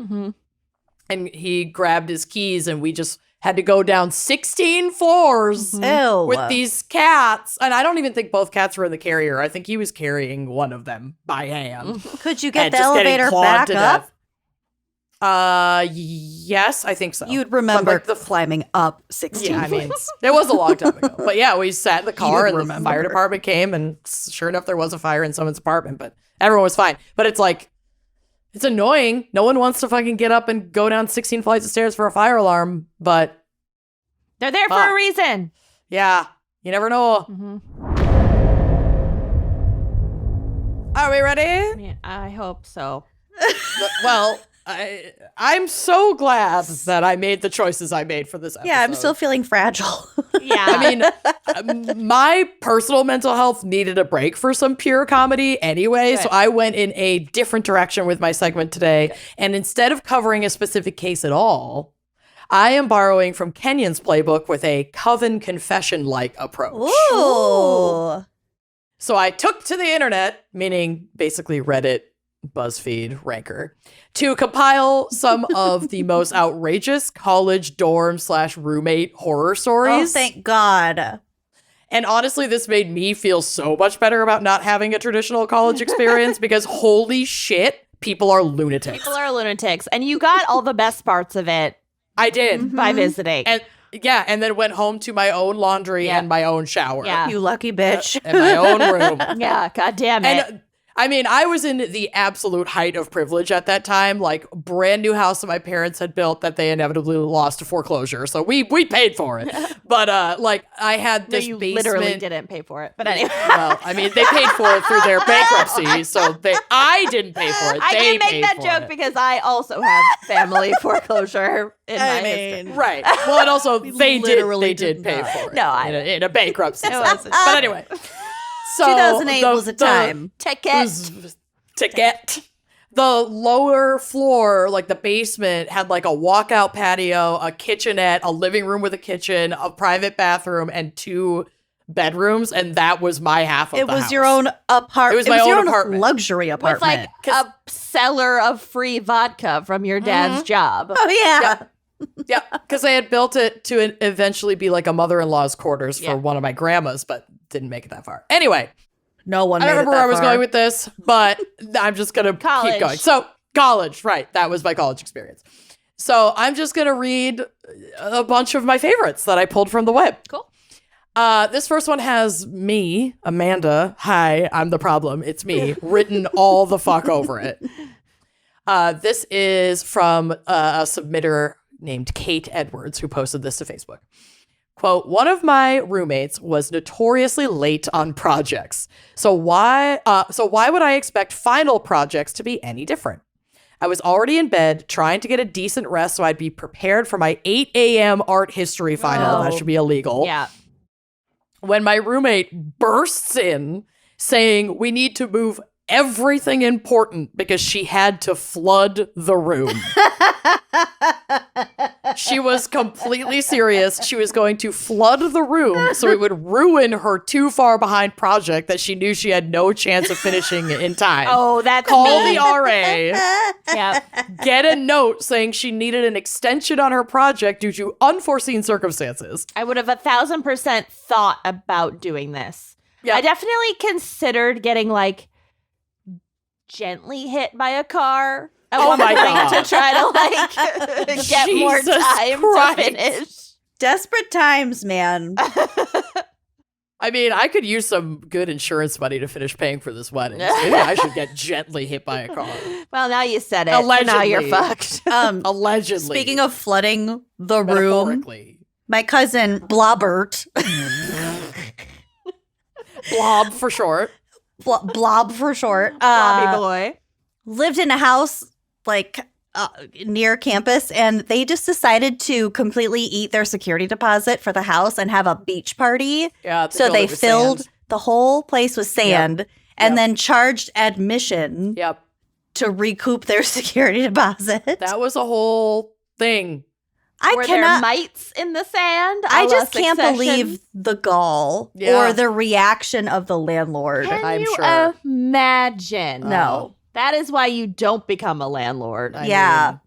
And he grabbed his keys and we just had to go down 16 floors with these cats. And I don't even think both cats were in the carrier. I think he was carrying one of them by hand. Could you get the elevator back up? Yes, I think so. You'd remember like climbing up 16 Yeah, I mean, floors. it was a long time ago. But yeah, we sat in the car and the remember. fire department came and sure enough, there was a fire in someone's apartment, but everyone was fine. But it's like, it's annoying. No one wants to fucking get up and go down 16 flights of stairs for a fire alarm, but they're there for a reason. Yeah, you never know. Are we ready? Yeah, I hope so. Well, I'm so glad that I made the choices I made for this episode. Yeah, I'm still feeling fragile. Yeah. I mean, my personal mental health needed a break for some pure comedy anyway, so I went in a different direction with my segment today. And instead of covering a specific case at all, I am borrowing from Kenyon's playbook with a coven confession-like approach. Ooh. So I took to the internet, meaning basically Reddit, BuzzFeed, Ranker, to compile some of the most outrageous college dorm/roommate horror stories. Oh, thank God. And honestly, this made me feel so much better about not having a traditional college experience because holy shit, people are lunatics. People are lunatics. And you got all the best parts of it I did. by visiting. And yeah, and then went home to my own laundry and my own shower. Yeah. You lucky bitch. In my own room. Yeah, God damn it. I mean, I was in the absolute height of privilege at that time, like brand new house that my parents had built that they inevitably lost to foreclosure. So we paid for it. But like I had this basement. Literally didn't pay for it. But anyway. Well, I mean, they paid for it through their bankruptcy. So I didn't pay for it. I They can make paid that for joke it. because I also have family foreclosure in my history. Right. Well, and also they literally did pay for it. No, I in a bankruptcy. It wasn't. But anyway. So 2008 was a time. Ticket. The lower floor, like the basement, had like a walkout patio, a kitchenette, a living room with a kitchen, a private bathroom, and 2 bedrooms, and that was my half of It the was house. your own apartment. It was my your own apartment. luxury With apartment. like a cellar of free vodka from your dad's job. Oh yeah. Yeah, because I had built it to eventually be like a mother-in-law's quarters for one of my grandmas, but didn't make it that far. Anyway, No one. I don't made it remember where that I was far. going with this, but I'm just going to College. keep going. So, college, right. That was my college experience. So, I'm just going to read a bunch of my favorites that I pulled from the web. Cool. This first one has me, Amanda. Hi, I'm the problem. It's me, written all the fuck over it. This is from a submitter named Kate Edwards, who posted this to Facebook. Quote, one of my roommates was notoriously late on projects. So why would I expect final projects to be any different? I was already in bed trying to get a decent rest so I'd be prepared for my 8 a.m. art history final. Oh. That should be illegal. Yeah. When my roommate bursts in saying we need to move everything important because she had to flood the room. She was completely serious. She was going to flood the room so it would ruin her too far behind project that she knew she had no chance of finishing in time. Oh, that's Call me. the RA, Yeah. get a note saying she needed an extension on her project due to unforeseen circumstances. I would have 1,000% thought about doing this. Yeah. I definitely considered getting like gently hit by a car at Oh one my point God. to try to like get more Jesus time Christ. to finish. Desperate times, man. I mean, I could use some good insurance money to finish paying for this wedding. So maybe I should get gently hit by a car. Well, now you said it. So now you're Allegedly. fucked. Allegedly. Speaking of flooding the room, metaphorically. my cousin Blobbert, Blob for short. Blob for short, Bobby boy. lived in a house like near campus, and they just decided to completely eat their security deposit for the house and have a beach party. Yeah. So they filled the whole place with sand and then charged admission Yep. to recoup their security deposit. That was a whole thing. I Were there cannot. mites in the sand? I a la just can't Succession? believe the gall Yeah. or the reaction of the landlord. Can I'm you sure. imagine? No. That is why you don't become a landlord. I Yeah. mean,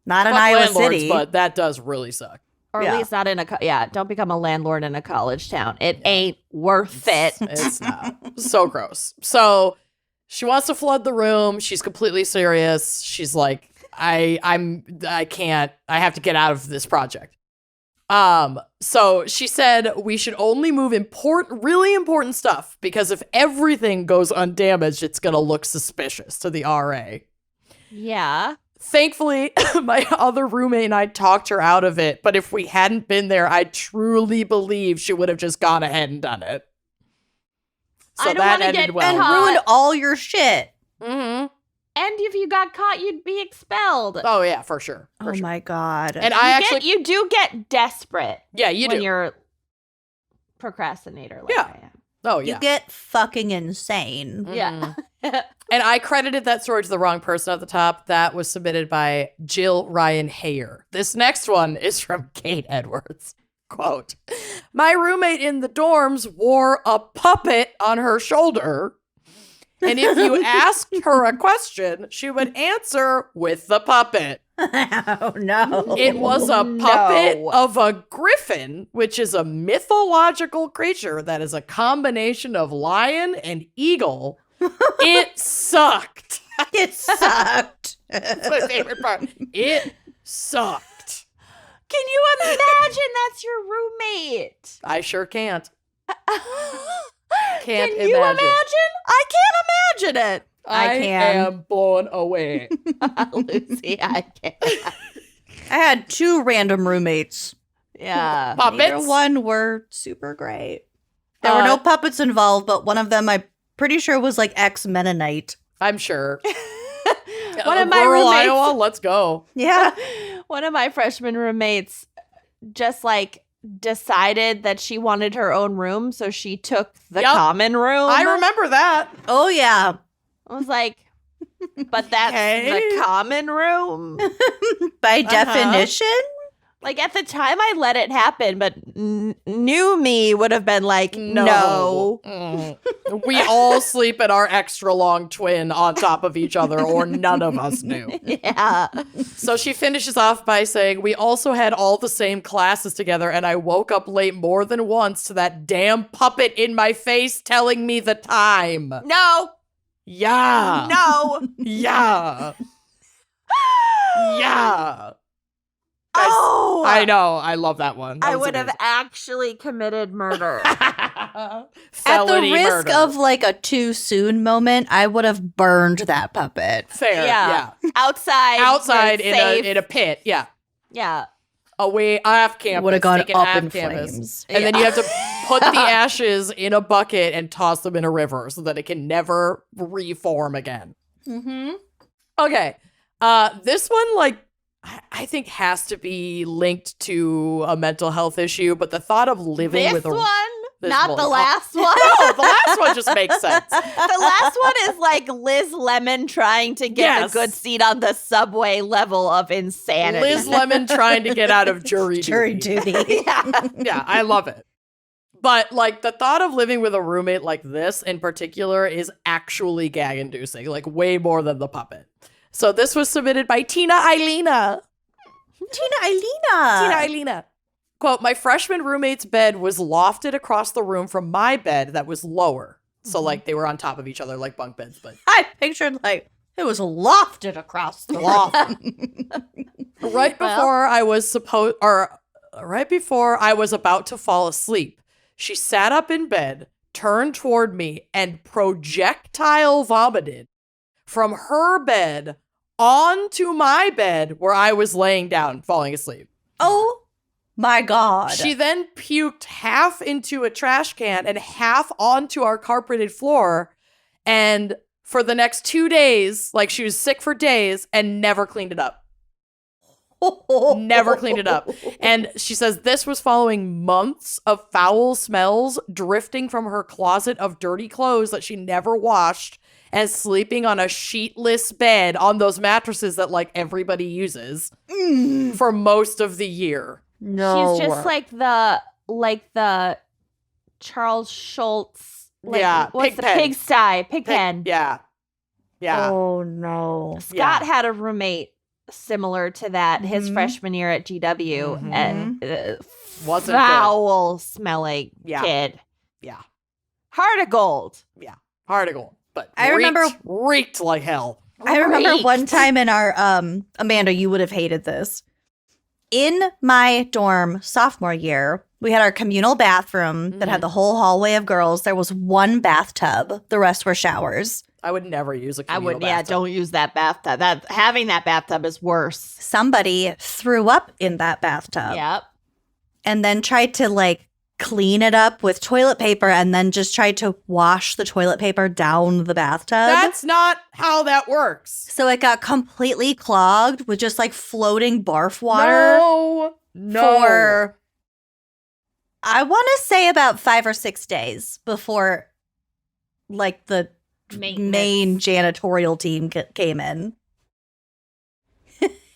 Not in fuck Iowa landlords, City. but that does really suck. Or Yeah. at least not in a don't become a landlord in a college town. It ain't worth it. It's not. So gross. So she wants to flood the room. She's completely serious. She's like, I can't. I have to get out of this project. So she said we should only move really important stuff because if everything goes undamaged, it's gonna look suspicious to the RA. Yeah. Thankfully, my other roommate and I talked her out of it, but if we hadn't been there, I truly believe she would have just gone ahead and done it. So I don't that wanna ended get well. and caught. ruined all your shit. Mm-hmm. And if you got caught, you'd be expelled. Oh yeah, for sure. For Oh sure. my God. And I actually, you do get desperate yeah, you when do. you're a procrastinator like Yeah. I am. Oh You yeah. get fucking insane. Yeah. And I credited that story to the wrong person at the top. That was submitted by Jill Ryan Hayer. This next one is from Kate Edwards. Quote, my roommate in the dorms wore a puppet on her shoulder. And if you asked her a question, she would answer with the puppet. Oh no. It was a puppet No. of a griffin, which is a mythological creature that is a combination of lion and eagle. It sucked. It sucked. That's my favorite part. It sucked. Can you imagine that's your roommate? I sure can't. Can't Can you imagine? I can't imagine it. I can. am blown away. Lucy, I can't. I had 2 random roommates. Yeah. Puppets? Neither one were super great. There were no puppets involved, but one of them I'm pretty sure was like ex-Mennonite. I'm sure. One of my Rural roommates- Iowa, let's go. Yeah. One of my freshman roommates just like decided that she wanted her own room, so she took the Yup. common room. I remember that. Oh, yeah. I was like, but that's Okay. the common room. By definition. Like at the time I let it happen, but new me would have been like, no. We all sleep in our extra long twin on top of each other, or none of us knew. Yeah. So she finishes off by saying, we also had all the same classes together, and I woke up late more than once to that damn puppet in my face telling me the time. No. Yeah. No. Yeah. Yeah. Oh. I know. I love that one. That I was would have actually committed murder. At the Felony risk murder. of like a too soon moment, I would have burned that puppet. Fair. Yeah. Yeah. Outside. Outside where it's in a pit. Yeah. Yeah. Away off campus. Would have gone taken up off in campus. flames. And then you have to put the ashes in a bucket and toss them in a river so that it can never reform again. Mm-hmm. Okay. This one, like, I think has to be linked to a mental health issue, but the thought of living This with a one? this Not one. the Oh, last one. No, the last one just makes sense. The last one is like Liz Lemon trying to get Yes. a good seat on the subway level of insanity. Liz Lemon trying to get out of jury duty. Yeah, I love it. But like the thought of living with a roommate like this in particular is actually gag inducing, like way more than the puppet. So this was submitted by Tina Eilina. Tina Eilina. Quote, my freshman roommate's bed was lofted across the room from my bed that was lower. So like they were on top of each other like bunk beds, but I pictured like it was lofted across the room. right before I was about to fall asleep, she sat up in bed, turned toward me, and projectile vomited from her bed onto my bed where I was laying down, falling asleep. Oh my God. She then puked half into a trash can and half onto our carpeted floor. And for the next 2 days, like she was sick for days and never cleaned it up. Never cleaned it up. And she says this was following months of foul smells drifting from her closet of dirty clothes that she never washed and sleeping on a sheetless bed on those mattresses that like everybody uses for most of the year. No. She's just like the Charles Schultz. Like, Yeah, what's the Pigpen. Pigpen. Yeah. Yeah. Oh no. Scott had a roommate similar to that his freshman year at GW, Mhm. and Wasn't foul smelling Yeah. kid. Yeah. Heart of gold. Hard to go. But I remember- reeked like hell. I remember Great. one time in our Amanda, you would have hated this. In my dorm sophomore year, we had our communal bathroom that had the whole hallway of girls. There was one bathtub. The rest were showers. I would never use a I communal would, yeah, bathtub. don't use that bathtub. That having that bathtub is worse. Somebody threw up in that bathtub Yep. and then tried to like clean it up with toilet paper and then just tried to wash the toilet paper down the bathtub. That's not how that works. So it got completely clogged with just like floating barf water No. for, I want to say about 5 or 6 days before like the main janitorial team came in.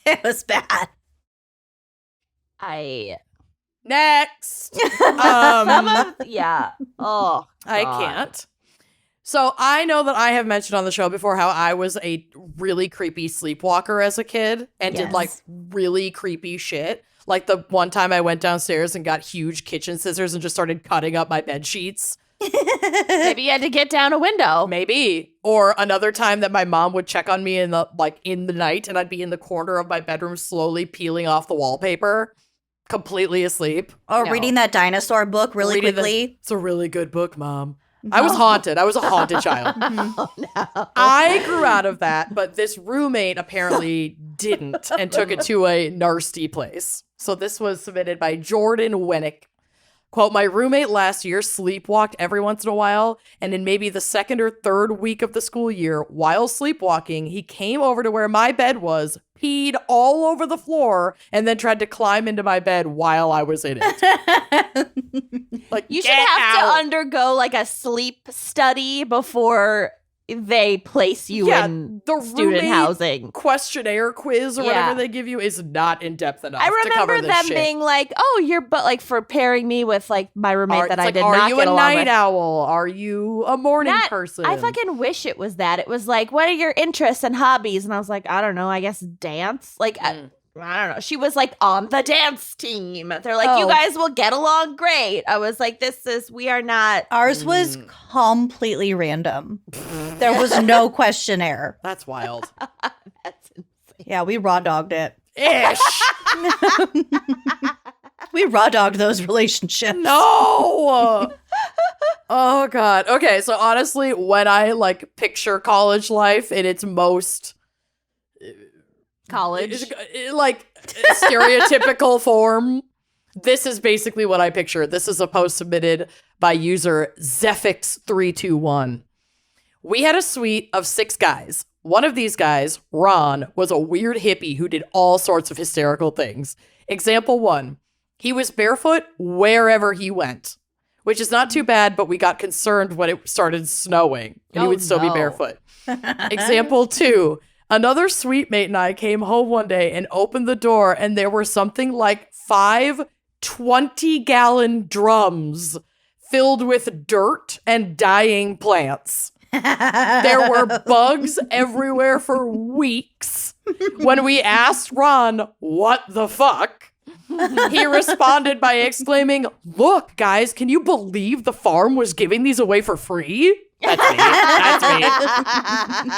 It was bad. Next. Yeah. Oh, I God. can't. So I know that I have mentioned on the show before how I was a really creepy sleepwalker as a kid and did Yes. like really creepy shit. Like the one time I went downstairs and got huge kitchen scissors and just started cutting up my bed sheets. Maybe you had to get down a window. Maybe. Or another time that my mom would check on me in the night and I'd be in the corner of my bedroom slowly peeling off the wallpaper, completely asleep. Or No. reading that dinosaur book really Reading quickly. It's a really good book, Mom. I was haunted. I was a haunted child. Oh, no. I grew out of that, but this roommate apparently didn't and took it to a nasty place. So this was submitted by Jordan Winnick. Quote, my roommate last year sleepwalked every once in a while, and in maybe the second or third week of the school year, while sleepwalking, he came over to where my bed was, peed all over the floor, and then tried to climb into my bed while I was in it. Like, You should get have out. to undergo like a sleep study before they place you in the student roommate housing. questionnaire quiz or Yeah. whatever they give you is not in depth enough I to cover remember this them shit. being like, "Oh, but like for pairing me with like my roommate that It's I like, did are not you get a along night with." owl? Are you a morning person? I fucking wish it was that. It was like, "What are your interests and hobbies?" And I was like, "I don't know. I guess dance." Like, I don't know. She was like on the dance team. They're like, "You Oh. guys will get along great." I was like, we are not. Ours was completely random. There was no questionnaire. That's wild. That's insane. Yeah, we raw dogged it. Ish. We raw dogged those relationships. No. Oh God. Okay. So honestly, when I like picture college life in its most College. like stereotypical form, this is basically what I picture. This is a post submitted by user Zephix321. We had a suite of 6 guys. One of these guys, Ron, was a weird hippie who did all sorts of hysterical things. Example 1, he was barefoot wherever he went, which is not too bad, but we got concerned when it started snowing and he Oh, would still be no. barefoot. Example 2, another suite mate and I came home one day and opened the door and there were something like 5 20-gallon drums filled with dirt and dying plants. There were bugs everywhere for weeks. When we asked Ron, what the fuck? He responded by exclaiming, look, guys, can you believe the farm was giving these away for free? That's me. That's me.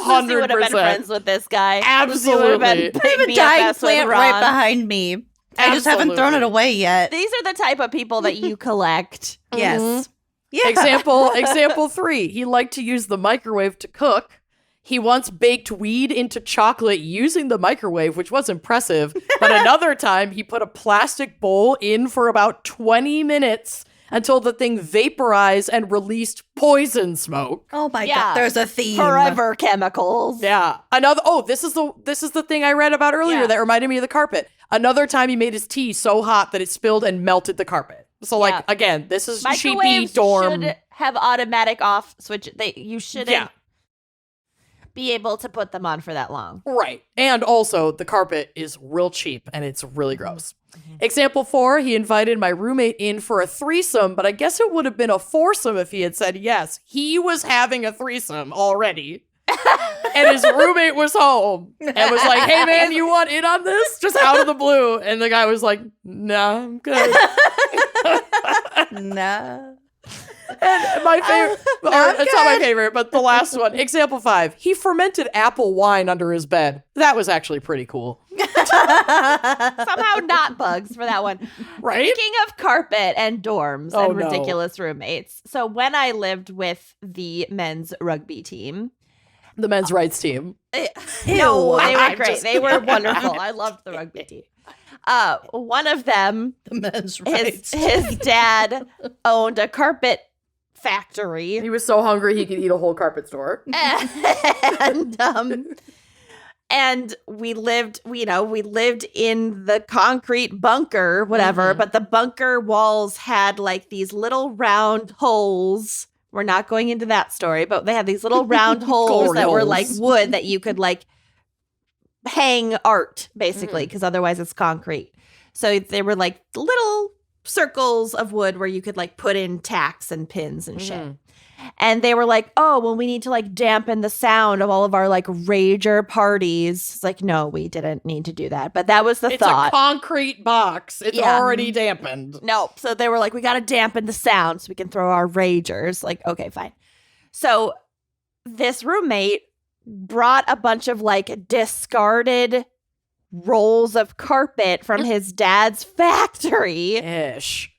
Lucy would have been 100%. friends with this guy. Absolutely. Lucy would have been I have a BFFs dying with plant Ron. right behind me. I just haven't thrown it Absolutely. away yet. These are the type of people that you collect. Yes. Yeah. Example 3. He liked to use the microwave to cook. He once baked weed into chocolate using the microwave, which was impressive. But another time, he put a plastic bowl in for about 20 minutes until the thing vaporized and released poison smoke. Oh my Yeah. God. There's a theme. Forever chemicals. Yeah. This is the thing I read about earlier Yeah. that reminded me of the carpet. Another time he made his tea so hot that it spilled and melted the carpet. So like, Yeah. again, this is cheapy Microwaves dorm. should have automatic off switch. You shouldn't Yeah. be able to put them on for that long. Right. And also, the carpet is real cheap and it's really gross. Example 4, he invited my roommate in for a threesome, but I guess it would have been a foursome if he had said yes. He was having a threesome already. And his roommate was home and was like, hey man, you want in on this? Just out of the blue. And the guy was like, nah, I'm good. Nah. And my favorite, or it's not my favorite, but the last one, example 5, he fermented apple wine under his bed. That was actually pretty cool. Somehow not bugs for that one. Right? Speaking of carpet and dorms Oh, and no. ridiculous roommates. So when I lived with the men's rugby team, The men's rights team. no, they were I'm great. just They were wonderful. I loved the rugby team. One of them, The men's his rights. his dad owned a carpet factory. He was so hungry he could eat a whole carpet store. and we lived in the concrete bunker, whatever, but the bunker walls had like these little round holes. We're not going into that story, but they had these little round holes Glory that were holes. like wood that you could like hang art, basically, because otherwise it's concrete. So they were like little circles of wood where you could like put in tacks and pins and shit. And they were like, oh, well, we need to like dampen the sound of all of our like rager parties. It's like, no, we didn't need to do that. But that was the It's thought. a concrete box. It's Yeah. already dampened. No. So they were like, we got to dampen the sound so we can throw our ragers. Like, okay, fine. So this roommate brought a bunch of like discarded rolls of carpet from his dad's factory. Ish.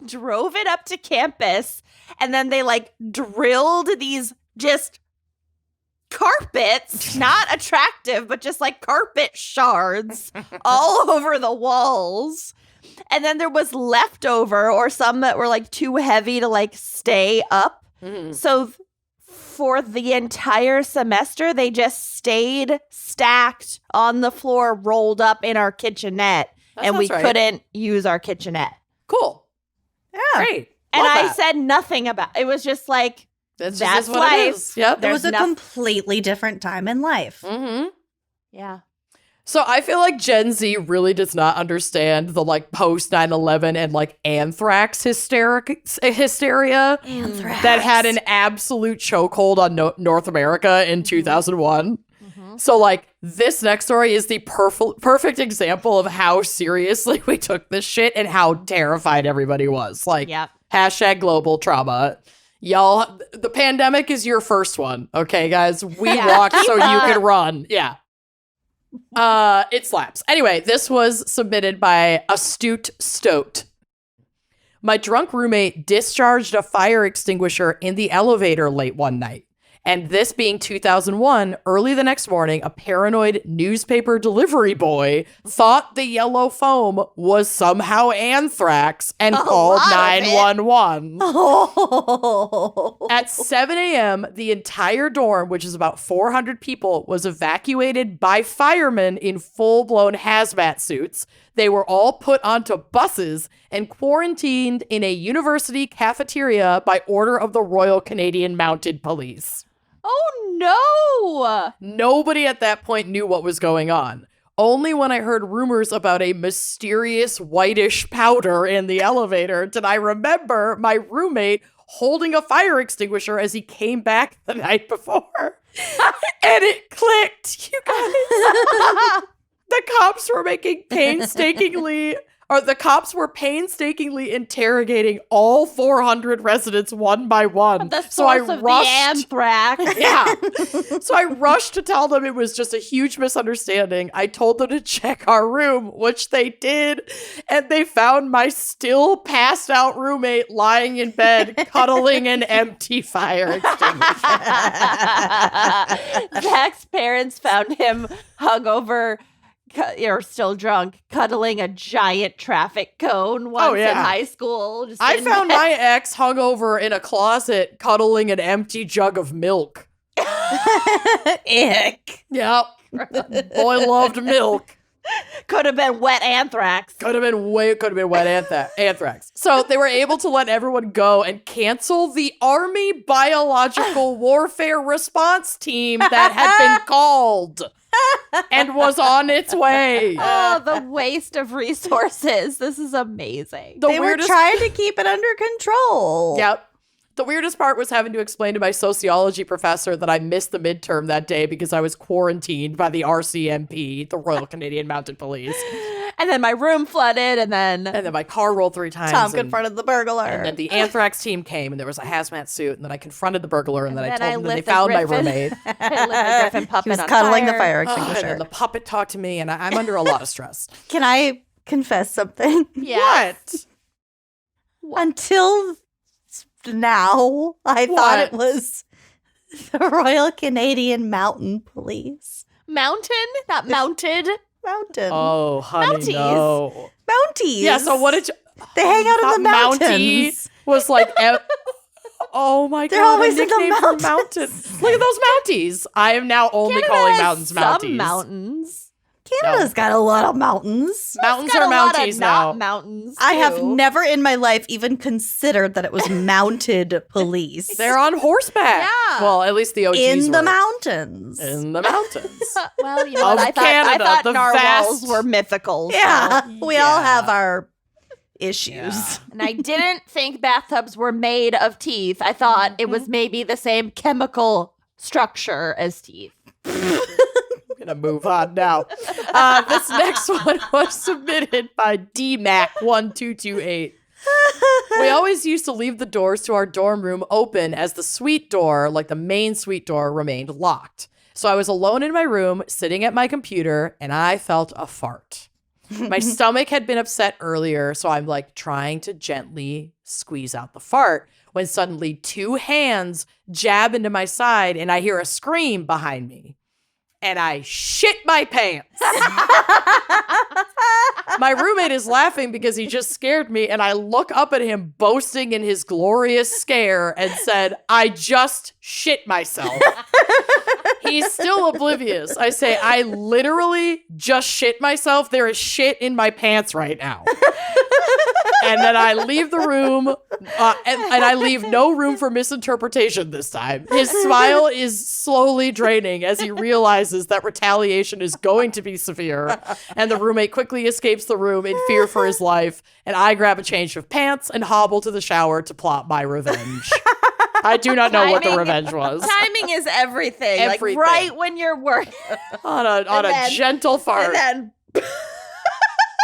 drove it up to campus, and then they like drilled these just carpets, not attractive, but just like carpet shards all over the walls. And then there was leftover or some that were like too heavy to like stay up. So for the entire semester, they just stayed stacked on the floor, rolled up in our kitchenette, and we couldn't use our kitchenette. Cool. Yeah. Great. And Love I that. said nothing about it. It was just like, That's that's what life. it is. Yep. It was a There's completely different time in life. Mm-hmm. yeah. So I feel like Gen Z really does not understand the like post 9/11 and like anthrax hysteria Anthrax. that had an absolute chokehold on North America in 2001. So like this next story is the perfect example of how seriously we took this shit and how terrified everybody was. Like hashtag global trauma. Y'all, the pandemic is your first one. Okay, guys, we walked so you can run. Yeah. It slaps. Anyway, this was submitted by Astute Stoat. My drunk roommate discharged a fire extinguisher in the elevator late one night. And this being 2001, early the next morning, a paranoid newspaper delivery boy thought the yellow foam was somehow anthrax and called 911. At 7 a.m., the entire dorm, which is about 400 people, was evacuated by firemen in full-blown hazmat suits. They were all put onto buses and quarantined in a university cafeteria by order of the Royal Canadian Mounted Police. Oh, no. Nobody at that point knew what was going on. Only when I heard rumors about a mysterious whitish powder in the elevator did I remember my roommate holding a fire extinguisher as he came back the night before. And it clicked, you guys. The cops were painstakingly interrogating all 400 residents one by one. The source of the anthrax. Yeah. So I rushed to tell them it was just a huge misunderstanding. I told them to check our room, which they did. And they found my still passed out roommate lying in bed, cuddling an empty fire extinguisher. Zach's parents found him hungover or still drunk, cuddling a giant traffic cone once in high school. I found my ex hungover in a closet, cuddling an empty jug of milk. Ick. Yep. Boy loved milk. Could have been wet anthrax. Could have been wet anthrax. So they were able to let everyone go and cancel the Army Biological Warfare Response Team that had been called and was on its way. Oh, the waste of resources. This is amazing. They were trying to keep it under control. Yep. The weirdest part was having to explain to my sociology professor that I missed the midterm that day because I was quarantined by the RCMP, the Royal Canadian Mounted Police. And then my room flooded, and then my car rolled 3 times. Tom confronted the burglar. And then the anthrax team came, and there was a hazmat suit, and then I confronted the burglar, and then I told them that they found my roommate. I lit the Griffin puppet He was on cuddling fire. the fire And extinguisher. then the puppet talked to me, and I'm under a lot of stress. Can I confess something? Yes. What? Until now, I thought it was the Royal Canadian Mountain Police. Mountain? Not mounted? Mountain. Oh, honey, Mounties. no. Mounties. Yeah, so what did you... They hang out in the Mountie mountains. was like... Oh my They're God, always a in the nickname for mountains. mountains. Look at those Mounties. I am now only Canada calling has mountains some Mounties. mountains. Canada's got a lot of mountains. Mountains Got are a lot of Mounties now. not mountains. I have too. never in my life even considered that it was mounted police. They're on horseback. Yeah. Well, at least the OGs in the were. mountains. In the mountains. Well, you know what? Of I Canada, thought the narwhals vast- were mythical. Yeah, so- we all Yeah. have our issues. Yeah. And I didn't think bathtubs were made of teeth. I thought it was maybe the same chemical structure as teeth. I'm gonna move on now. This next one was submitted by DMAC1228. We always used to leave the doors to our dorm room open as the suite door, like the main suite door, remained locked. So I was alone in my room, sitting at my computer, and I felt a fart. My stomach had been upset earlier, so I'm like trying to gently squeeze out the fart when suddenly 2 hands jab into my side and I hear a scream behind me. And I shit my pants. My roommate is laughing because he just scared me, and I look up at him boasting in his glorious scare and said, I just shit myself. He's still oblivious. I say, I literally just shit myself. There is shit in my pants right now. And then I leave the room, and I leave no room for misinterpretation this time. His smile is slowly draining as he realizes that retaliation is going to be severe, and the roommate quickly escapes the room in fear for his life, and I grab a change of pants and hobble to the shower to plot my revenge. I do not know what the revenge was. Timing is everything. Everything. Like right when you're working. On a gentle fart. And then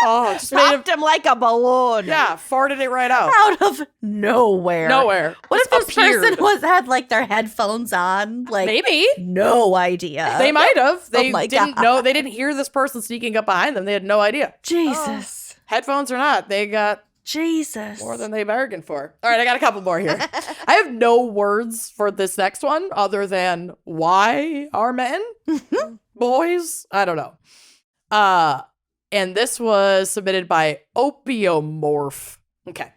just made him, popped him like a balloon. yeah, farted it right out. Out of nowhere. Nowhere. What if Just this appeared. person had like their headphones on? Like Maybe. no idea. They might have. They my didn't God. know. They didn't hear this person sneaking up behind them. They had no idea. Jesus. Headphones or not, they got Jesus. more than they bargained for. All right, I got a couple more here. I have no words for this next one other than why are men boys? I don't know. And this was submitted by Opiomorph. Okay.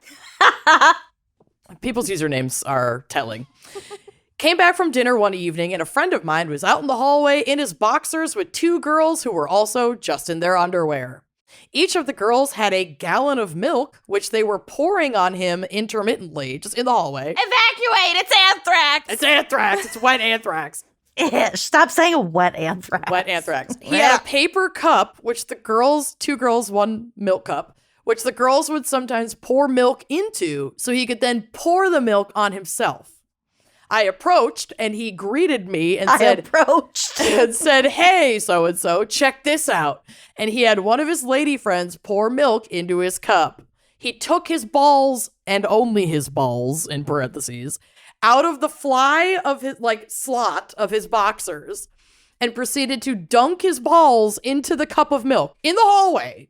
People's usernames are telling. Came back from dinner one evening and a friend of mine was out in the hallway in his boxers with 2 girls who were also just in their underwear. Each of the girls had a gallon of milk, which they were pouring on him intermittently, just in the hallway. Evacuate! It's anthrax! It's anthrax. It's wet anthrax. Stop saying wet anthrax. Wet anthrax. He had a paper cup, which the girls, 2 girls, 1 milk cup, which the girls would sometimes pour milk into so he could then pour the milk on himself. I approached and he greeted me and said, hey, so-and-so, check this out. And he had one of his lady friends pour milk into his cup. He took his balls, and only his balls, in parentheses, out of the fly of his, slot of his boxers and proceeded to dunk his balls into the cup of milk in the hallway.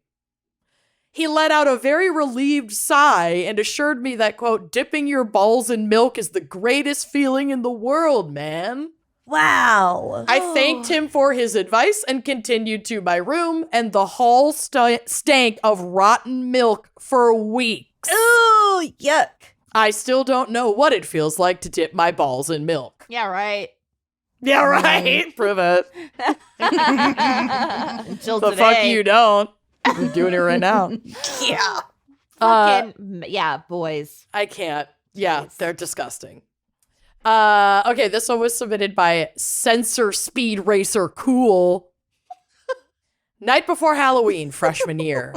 He let out a very relieved sigh and assured me that, quote, dipping your balls in milk is the greatest feeling in the world, man. Wow. I thanked him for his advice and continued to my room, and the hall stank of rotten milk for weeks. Ooh, yuck. I still don't know what it feels like to dip my balls in milk. Yeah, right. Yeah, right. Prove it. Until The today. fuck you don't. I'm doing it right now. Yeah. Fucking, yeah, boys. I can't. Yeah, they're disgusting. Okay, this one was submitted by Sensor Speed Racer Cool. Night before Halloween, freshman year.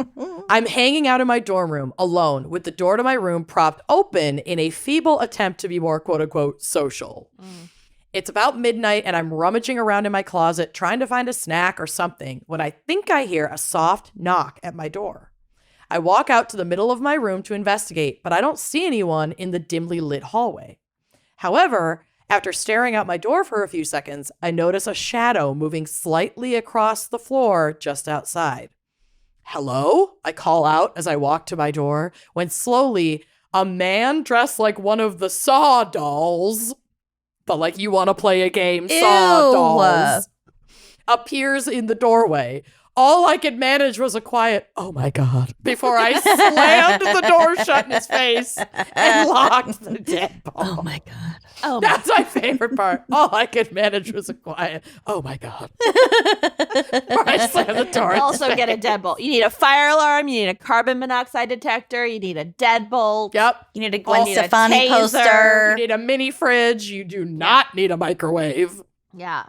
I'm hanging out in my dorm room alone with the door to my room propped open in a feeble attempt to be more quote-unquote social. It's about midnight and I'm rummaging around in my closet trying to find a snack or something when I think I hear a soft knock at my door. I walk out to the middle of my room to investigate, but I don't see anyone in the dimly lit hallway. However, after staring out my door for a few seconds, I notice a shadow moving slightly across the floor just outside. Hello? I call out as I walk to my door, when slowly a man dressed like one of the Saw dolls, but like you want to play a game, Saw Ew. dolls, appears in the doorway. All I could manage was a quiet, oh my God, before I slammed the door shut in his face and locked the deadbolt. Oh my God. Oh, my That's my favorite part. All I could manage was a quiet, oh my God. Before I slammed the door. also get a deadbolt. You need a fire alarm. You need a carbon monoxide detector. You need a deadbolt. Yep. You need a Gwen need a Stefani taser. You poster need a mini fridge. You do not need a microwave. Yeah.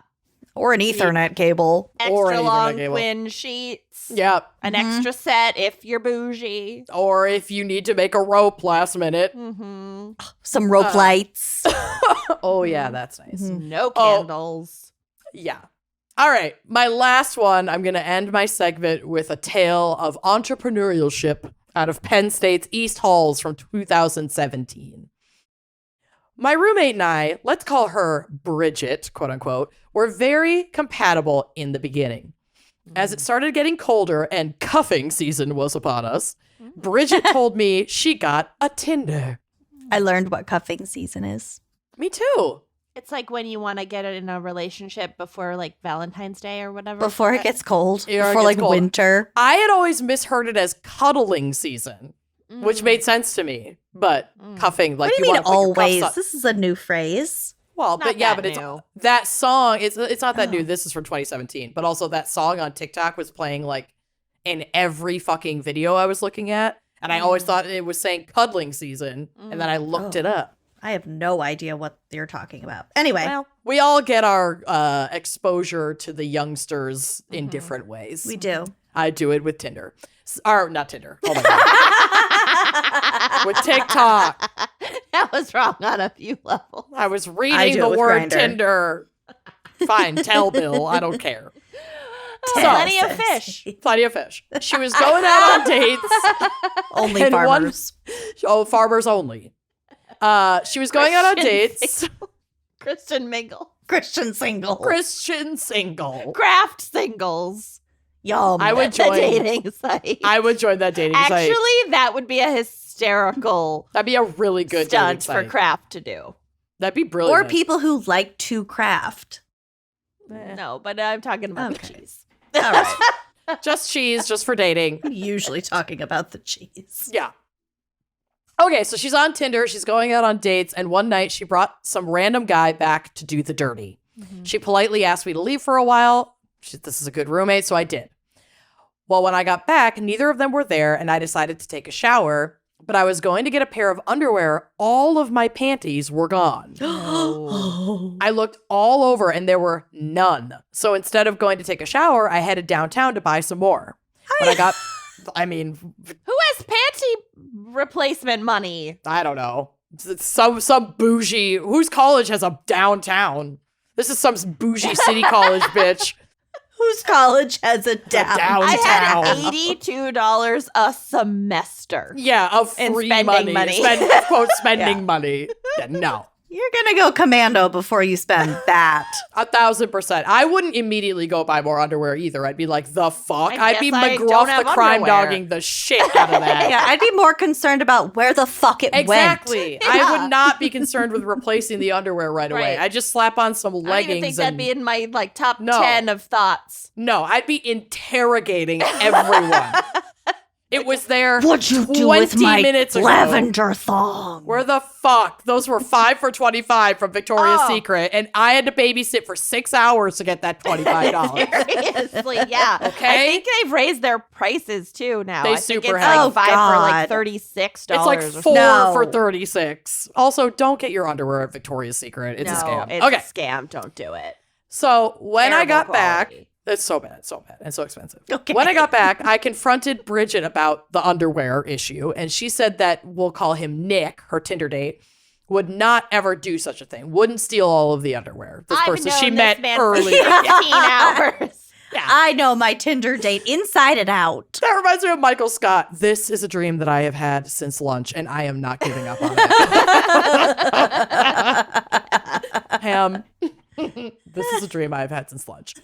or an Ethernet cable. Or Extra an Ethernet long cable. twin sheets. Yep. An Mhm. extra set if you're bougie. Or if you need to make a rope last minute. Mm-hmm. Some rope lights. Oh, yeah, that's nice. No Oh. candles. Yeah. All right. My last one, I'm going to end my segment with a tale of entrepreneurship out of Penn State's East Halls from 2017. My roommate and I, let's call her Bridget, quote unquote, were very compatible in the beginning. As it started getting colder and cuffing season was upon us, Bridget told me she got a Tinder. I learned what cuffing season is. Me too. It's like when you want to get in a relationship before like Valentine's Day or whatever. Before it gets cold. Yeah, it Before gets like cold. winter. I had always misheard it as cuddling season, which made sense to me. But cuffing, like What do you mean wanna put your cuffs always? on- This is a new phrase. Well, Not but yeah, that but new. it's that song. It's not that new. This is from 2017. But also that song on TikTok was playing like in every fucking video I was looking at, and I always thought it was saying cuddling season, and then I looked it up. I have no idea what you're talking about. Anyway, Well, We all get our exposure to the youngsters in different ways. we do. I do it with Tinder. Or not Tinder. Oh my God. With TikTok. that was wrong on a few levels. I was I reading do it the with word Grindr. Tinder. Fine, tell Bill. I don't care. Plenty of Says- fish. Plenty of fish. She was going out on dates. Only And one- farmers. Oh, farmers only. She was going out on Christian dates. single. Christian mingle. Christian single. Christian single. Craft singles. Yum. I would The join. dating site. I would join that dating site. Actually, that would be a hysterical That'd be a really good stunt dating for site. craft to do. That'd be brilliant. Or people who like to craft. No, but I'm talking about the Okay. cheese. All right. Just cheese, just for dating. Usually talking about the cheese. Yeah. Okay, so she's on Tinder, she's going out on dates, and one night she brought some random guy back to do the dirty. She politely asked me to leave for a while. This is a good roommate, so I did. Well, when I got back, neither of them were there, and I decided to take a shower, but I was going to get a pair of underwear. All of my panties were gone. Oh. I looked all over, and there were none. So instead of going to take a shower, I headed downtown to buy some more. When I got, I mean, Who has panty replacement money? I don't know. It's some bougie, whose college has a downtown? This is some bougie city college, bitch. Whose college has a down? down- I had Downtown. $82 a semester. Yeah, of And free spending money. Quote, spending money. Yeah, no. You're going to go commando before you spend that. 1,000%. I wouldn't immediately go buy more underwear either. I'd be like, the fuck? I I'd be guess I don't McGruff have the crime underwear. dogging the shit out of that. Yeah, I'd be more concerned about where the fuck it Exactly. went. I would not be concerned with replacing the underwear right away. Right. I'd just slap on some I don't leggings. even think that'd and be in my like top No. 10 of thoughts. No, I'd be interrogating everyone. It was there What'd you 20 do with my minutes ago. lavender thong? Where the fuck? Those were 5 for $25 from Victoria's Oh. Secret, and I had to babysit for 6 hours to get that $25. Seriously, yeah. Okay. I think they've raised their prices too now. They I think super it's have. like Oh, 5 for like God. $36. It's like or 4 something. No. for 36. Also, don't get your underwear at Victoria's Secret. It's a scam. It's Okay, a scam. Don't do it. so when I got Terrible back, quality. it's so bad, and so expensive. Okay. When I got back, I confronted Bridget about the underwear issue, and she said that we'll call him Nick, her Tinder date, would not ever do such a thing. Wouldn't steal all of the underwear. This I've person known she this met man for earlier. 15 hours. I know my Tinder date inside and out. That reminds me of Michael Scott. This is a dream that I have had since lunch, and I am not giving up on it. Ham. This is a dream I've had since lunch.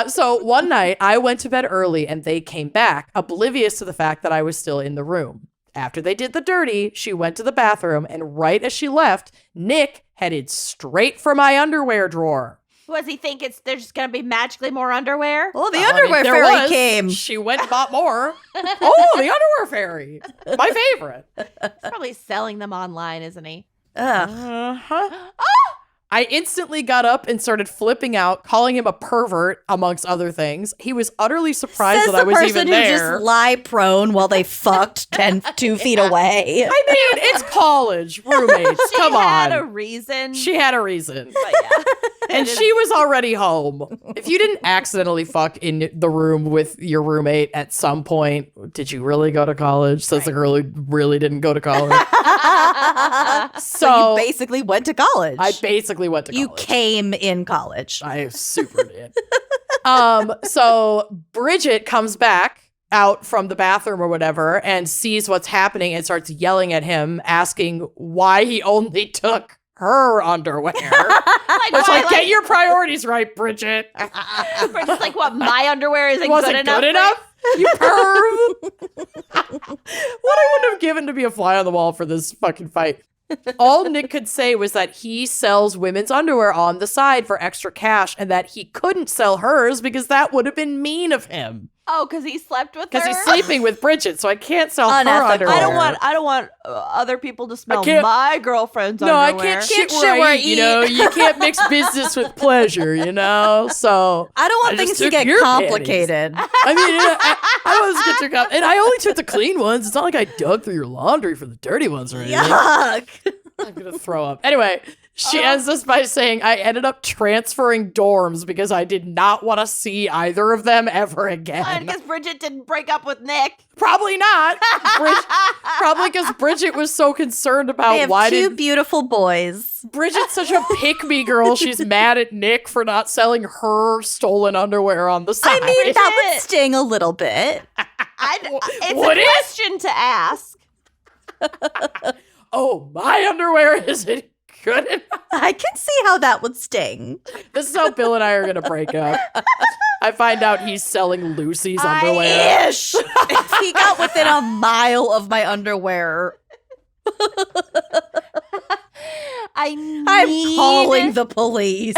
So one night I went to bed early and they came back, oblivious to the fact that I was still in the room. After they did the dirty, she went to the bathroom, and right as she left, Nick headed straight for my underwear drawer. What does he think? There's just going to be magically more underwear? Well, the I mean, underwear there fairy was. came. She went and bought more. Oh, the underwear fairy. My favorite. He's probably selling them online, isn't he? Ugh. Uh-huh. I instantly got up and started flipping out, calling him a pervert, amongst other things. He was utterly surprised Says that I the was person even who there. just lie prone while they fucked 2 feet away. I mean, it's college, roommates. Come She had on. a reason. She had a reason. but yeah. And she was already home. If you didn't accidentally fuck in the room with your roommate at some point, did you really go to college? Says the girl who really didn't go to college. So you basically went to college. I basically went to college. You came in college. I super did. So Bridget comes back out from the bathroom or whatever and sees what's happening and starts yelling at him, asking why he only took her underwear. It's like, get your priorities right, Bridget. Bridget's like, what, my underwear isn't Wasn't good enough? You perv. What I wouldn't have given to be a fly on the wall for this fucking fight. All Nick could say was that he sells women's underwear on the side for extra cash and that he couldn't sell hers because that would have been mean of him. Oh, because he slept with her? Because he's sleeping with Bridget, so I can't sell her Unethical. underwear. I don't want other people to smell can't- my girlfriend's No, underwear. I can't shit where I eat, you know? You can't mix business with pleasure, you know? So I don't want I just things to took get your complicated. I mean, I always get your and I only took the clean ones. It's not like I dug through your laundry for the dirty ones or anything. Yuck. I'm gonna throw up. Anyway, she ends this by saying, I ended up transferring dorms because I did not want to see either of them ever again. Because Bridget didn't break up with Nick. Probably not. Probably because Bridget was so concerned about They have why two did beautiful boys. Bridget's such a pick-me girl. She's mad at Nick for not selling her stolen underwear on the side. I mean, that would sting a little bit. It's Would a it? question to ask. Oh, my underwear isn't good enough. I can see how that would sting. This is how Bill and I are going to break up. I find out he's selling Lucy's underwear. Ish. If he got within a mile of my underwear, I'm I'm calling the police.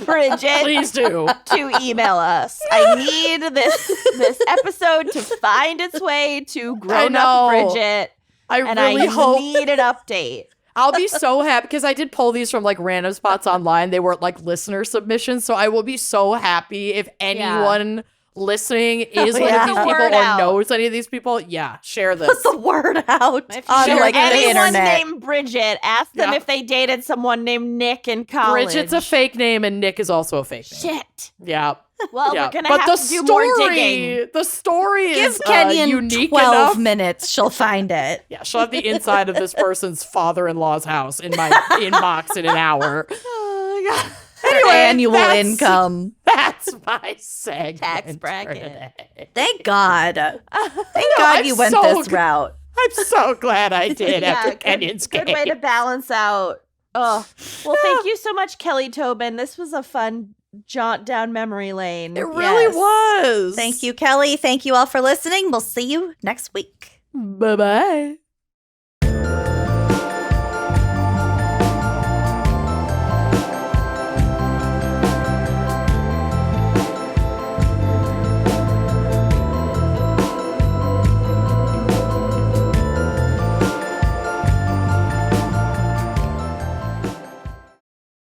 Bridget Please do. to email us. I need this episode to find its way to grown up know. Bridget. I And really I hope. need an update. I'll be so happy because I did pull these from like random spots online. They weren't like listener submissions. So I will be so happy if anyone listening is one yeah. of these people Word or out. knows any of these people. Yeah, share Put this. the word out If on you know like the anyone internet. named Bridget, ask them Yeah. if they dated someone named Nick in college. Bridget's a fake name and Nick is also a fake name. Shit. Yeah. Well, yeah. we're gonna But have the to do more story, digging. the story Give is Kenyon unique 12 enough. minutes. She'll find it. Yeah, she'll have the inside of this person's father-in-law's house in my inbox in an hour. Oh my God. Their annual that's- income. That's my segment. Tax for bracket. today. Thank God. Thank God I'm you went so this route. I'm so glad I did after good- Kenyon's Good game. way to balance out. Oh, well, thank you so much, Kelly Tobin. This was a fun jaunt down memory lane. It really Yes. was. Thank you, Kelly. Thank you all for listening. We'll see you next week. Bye-bye.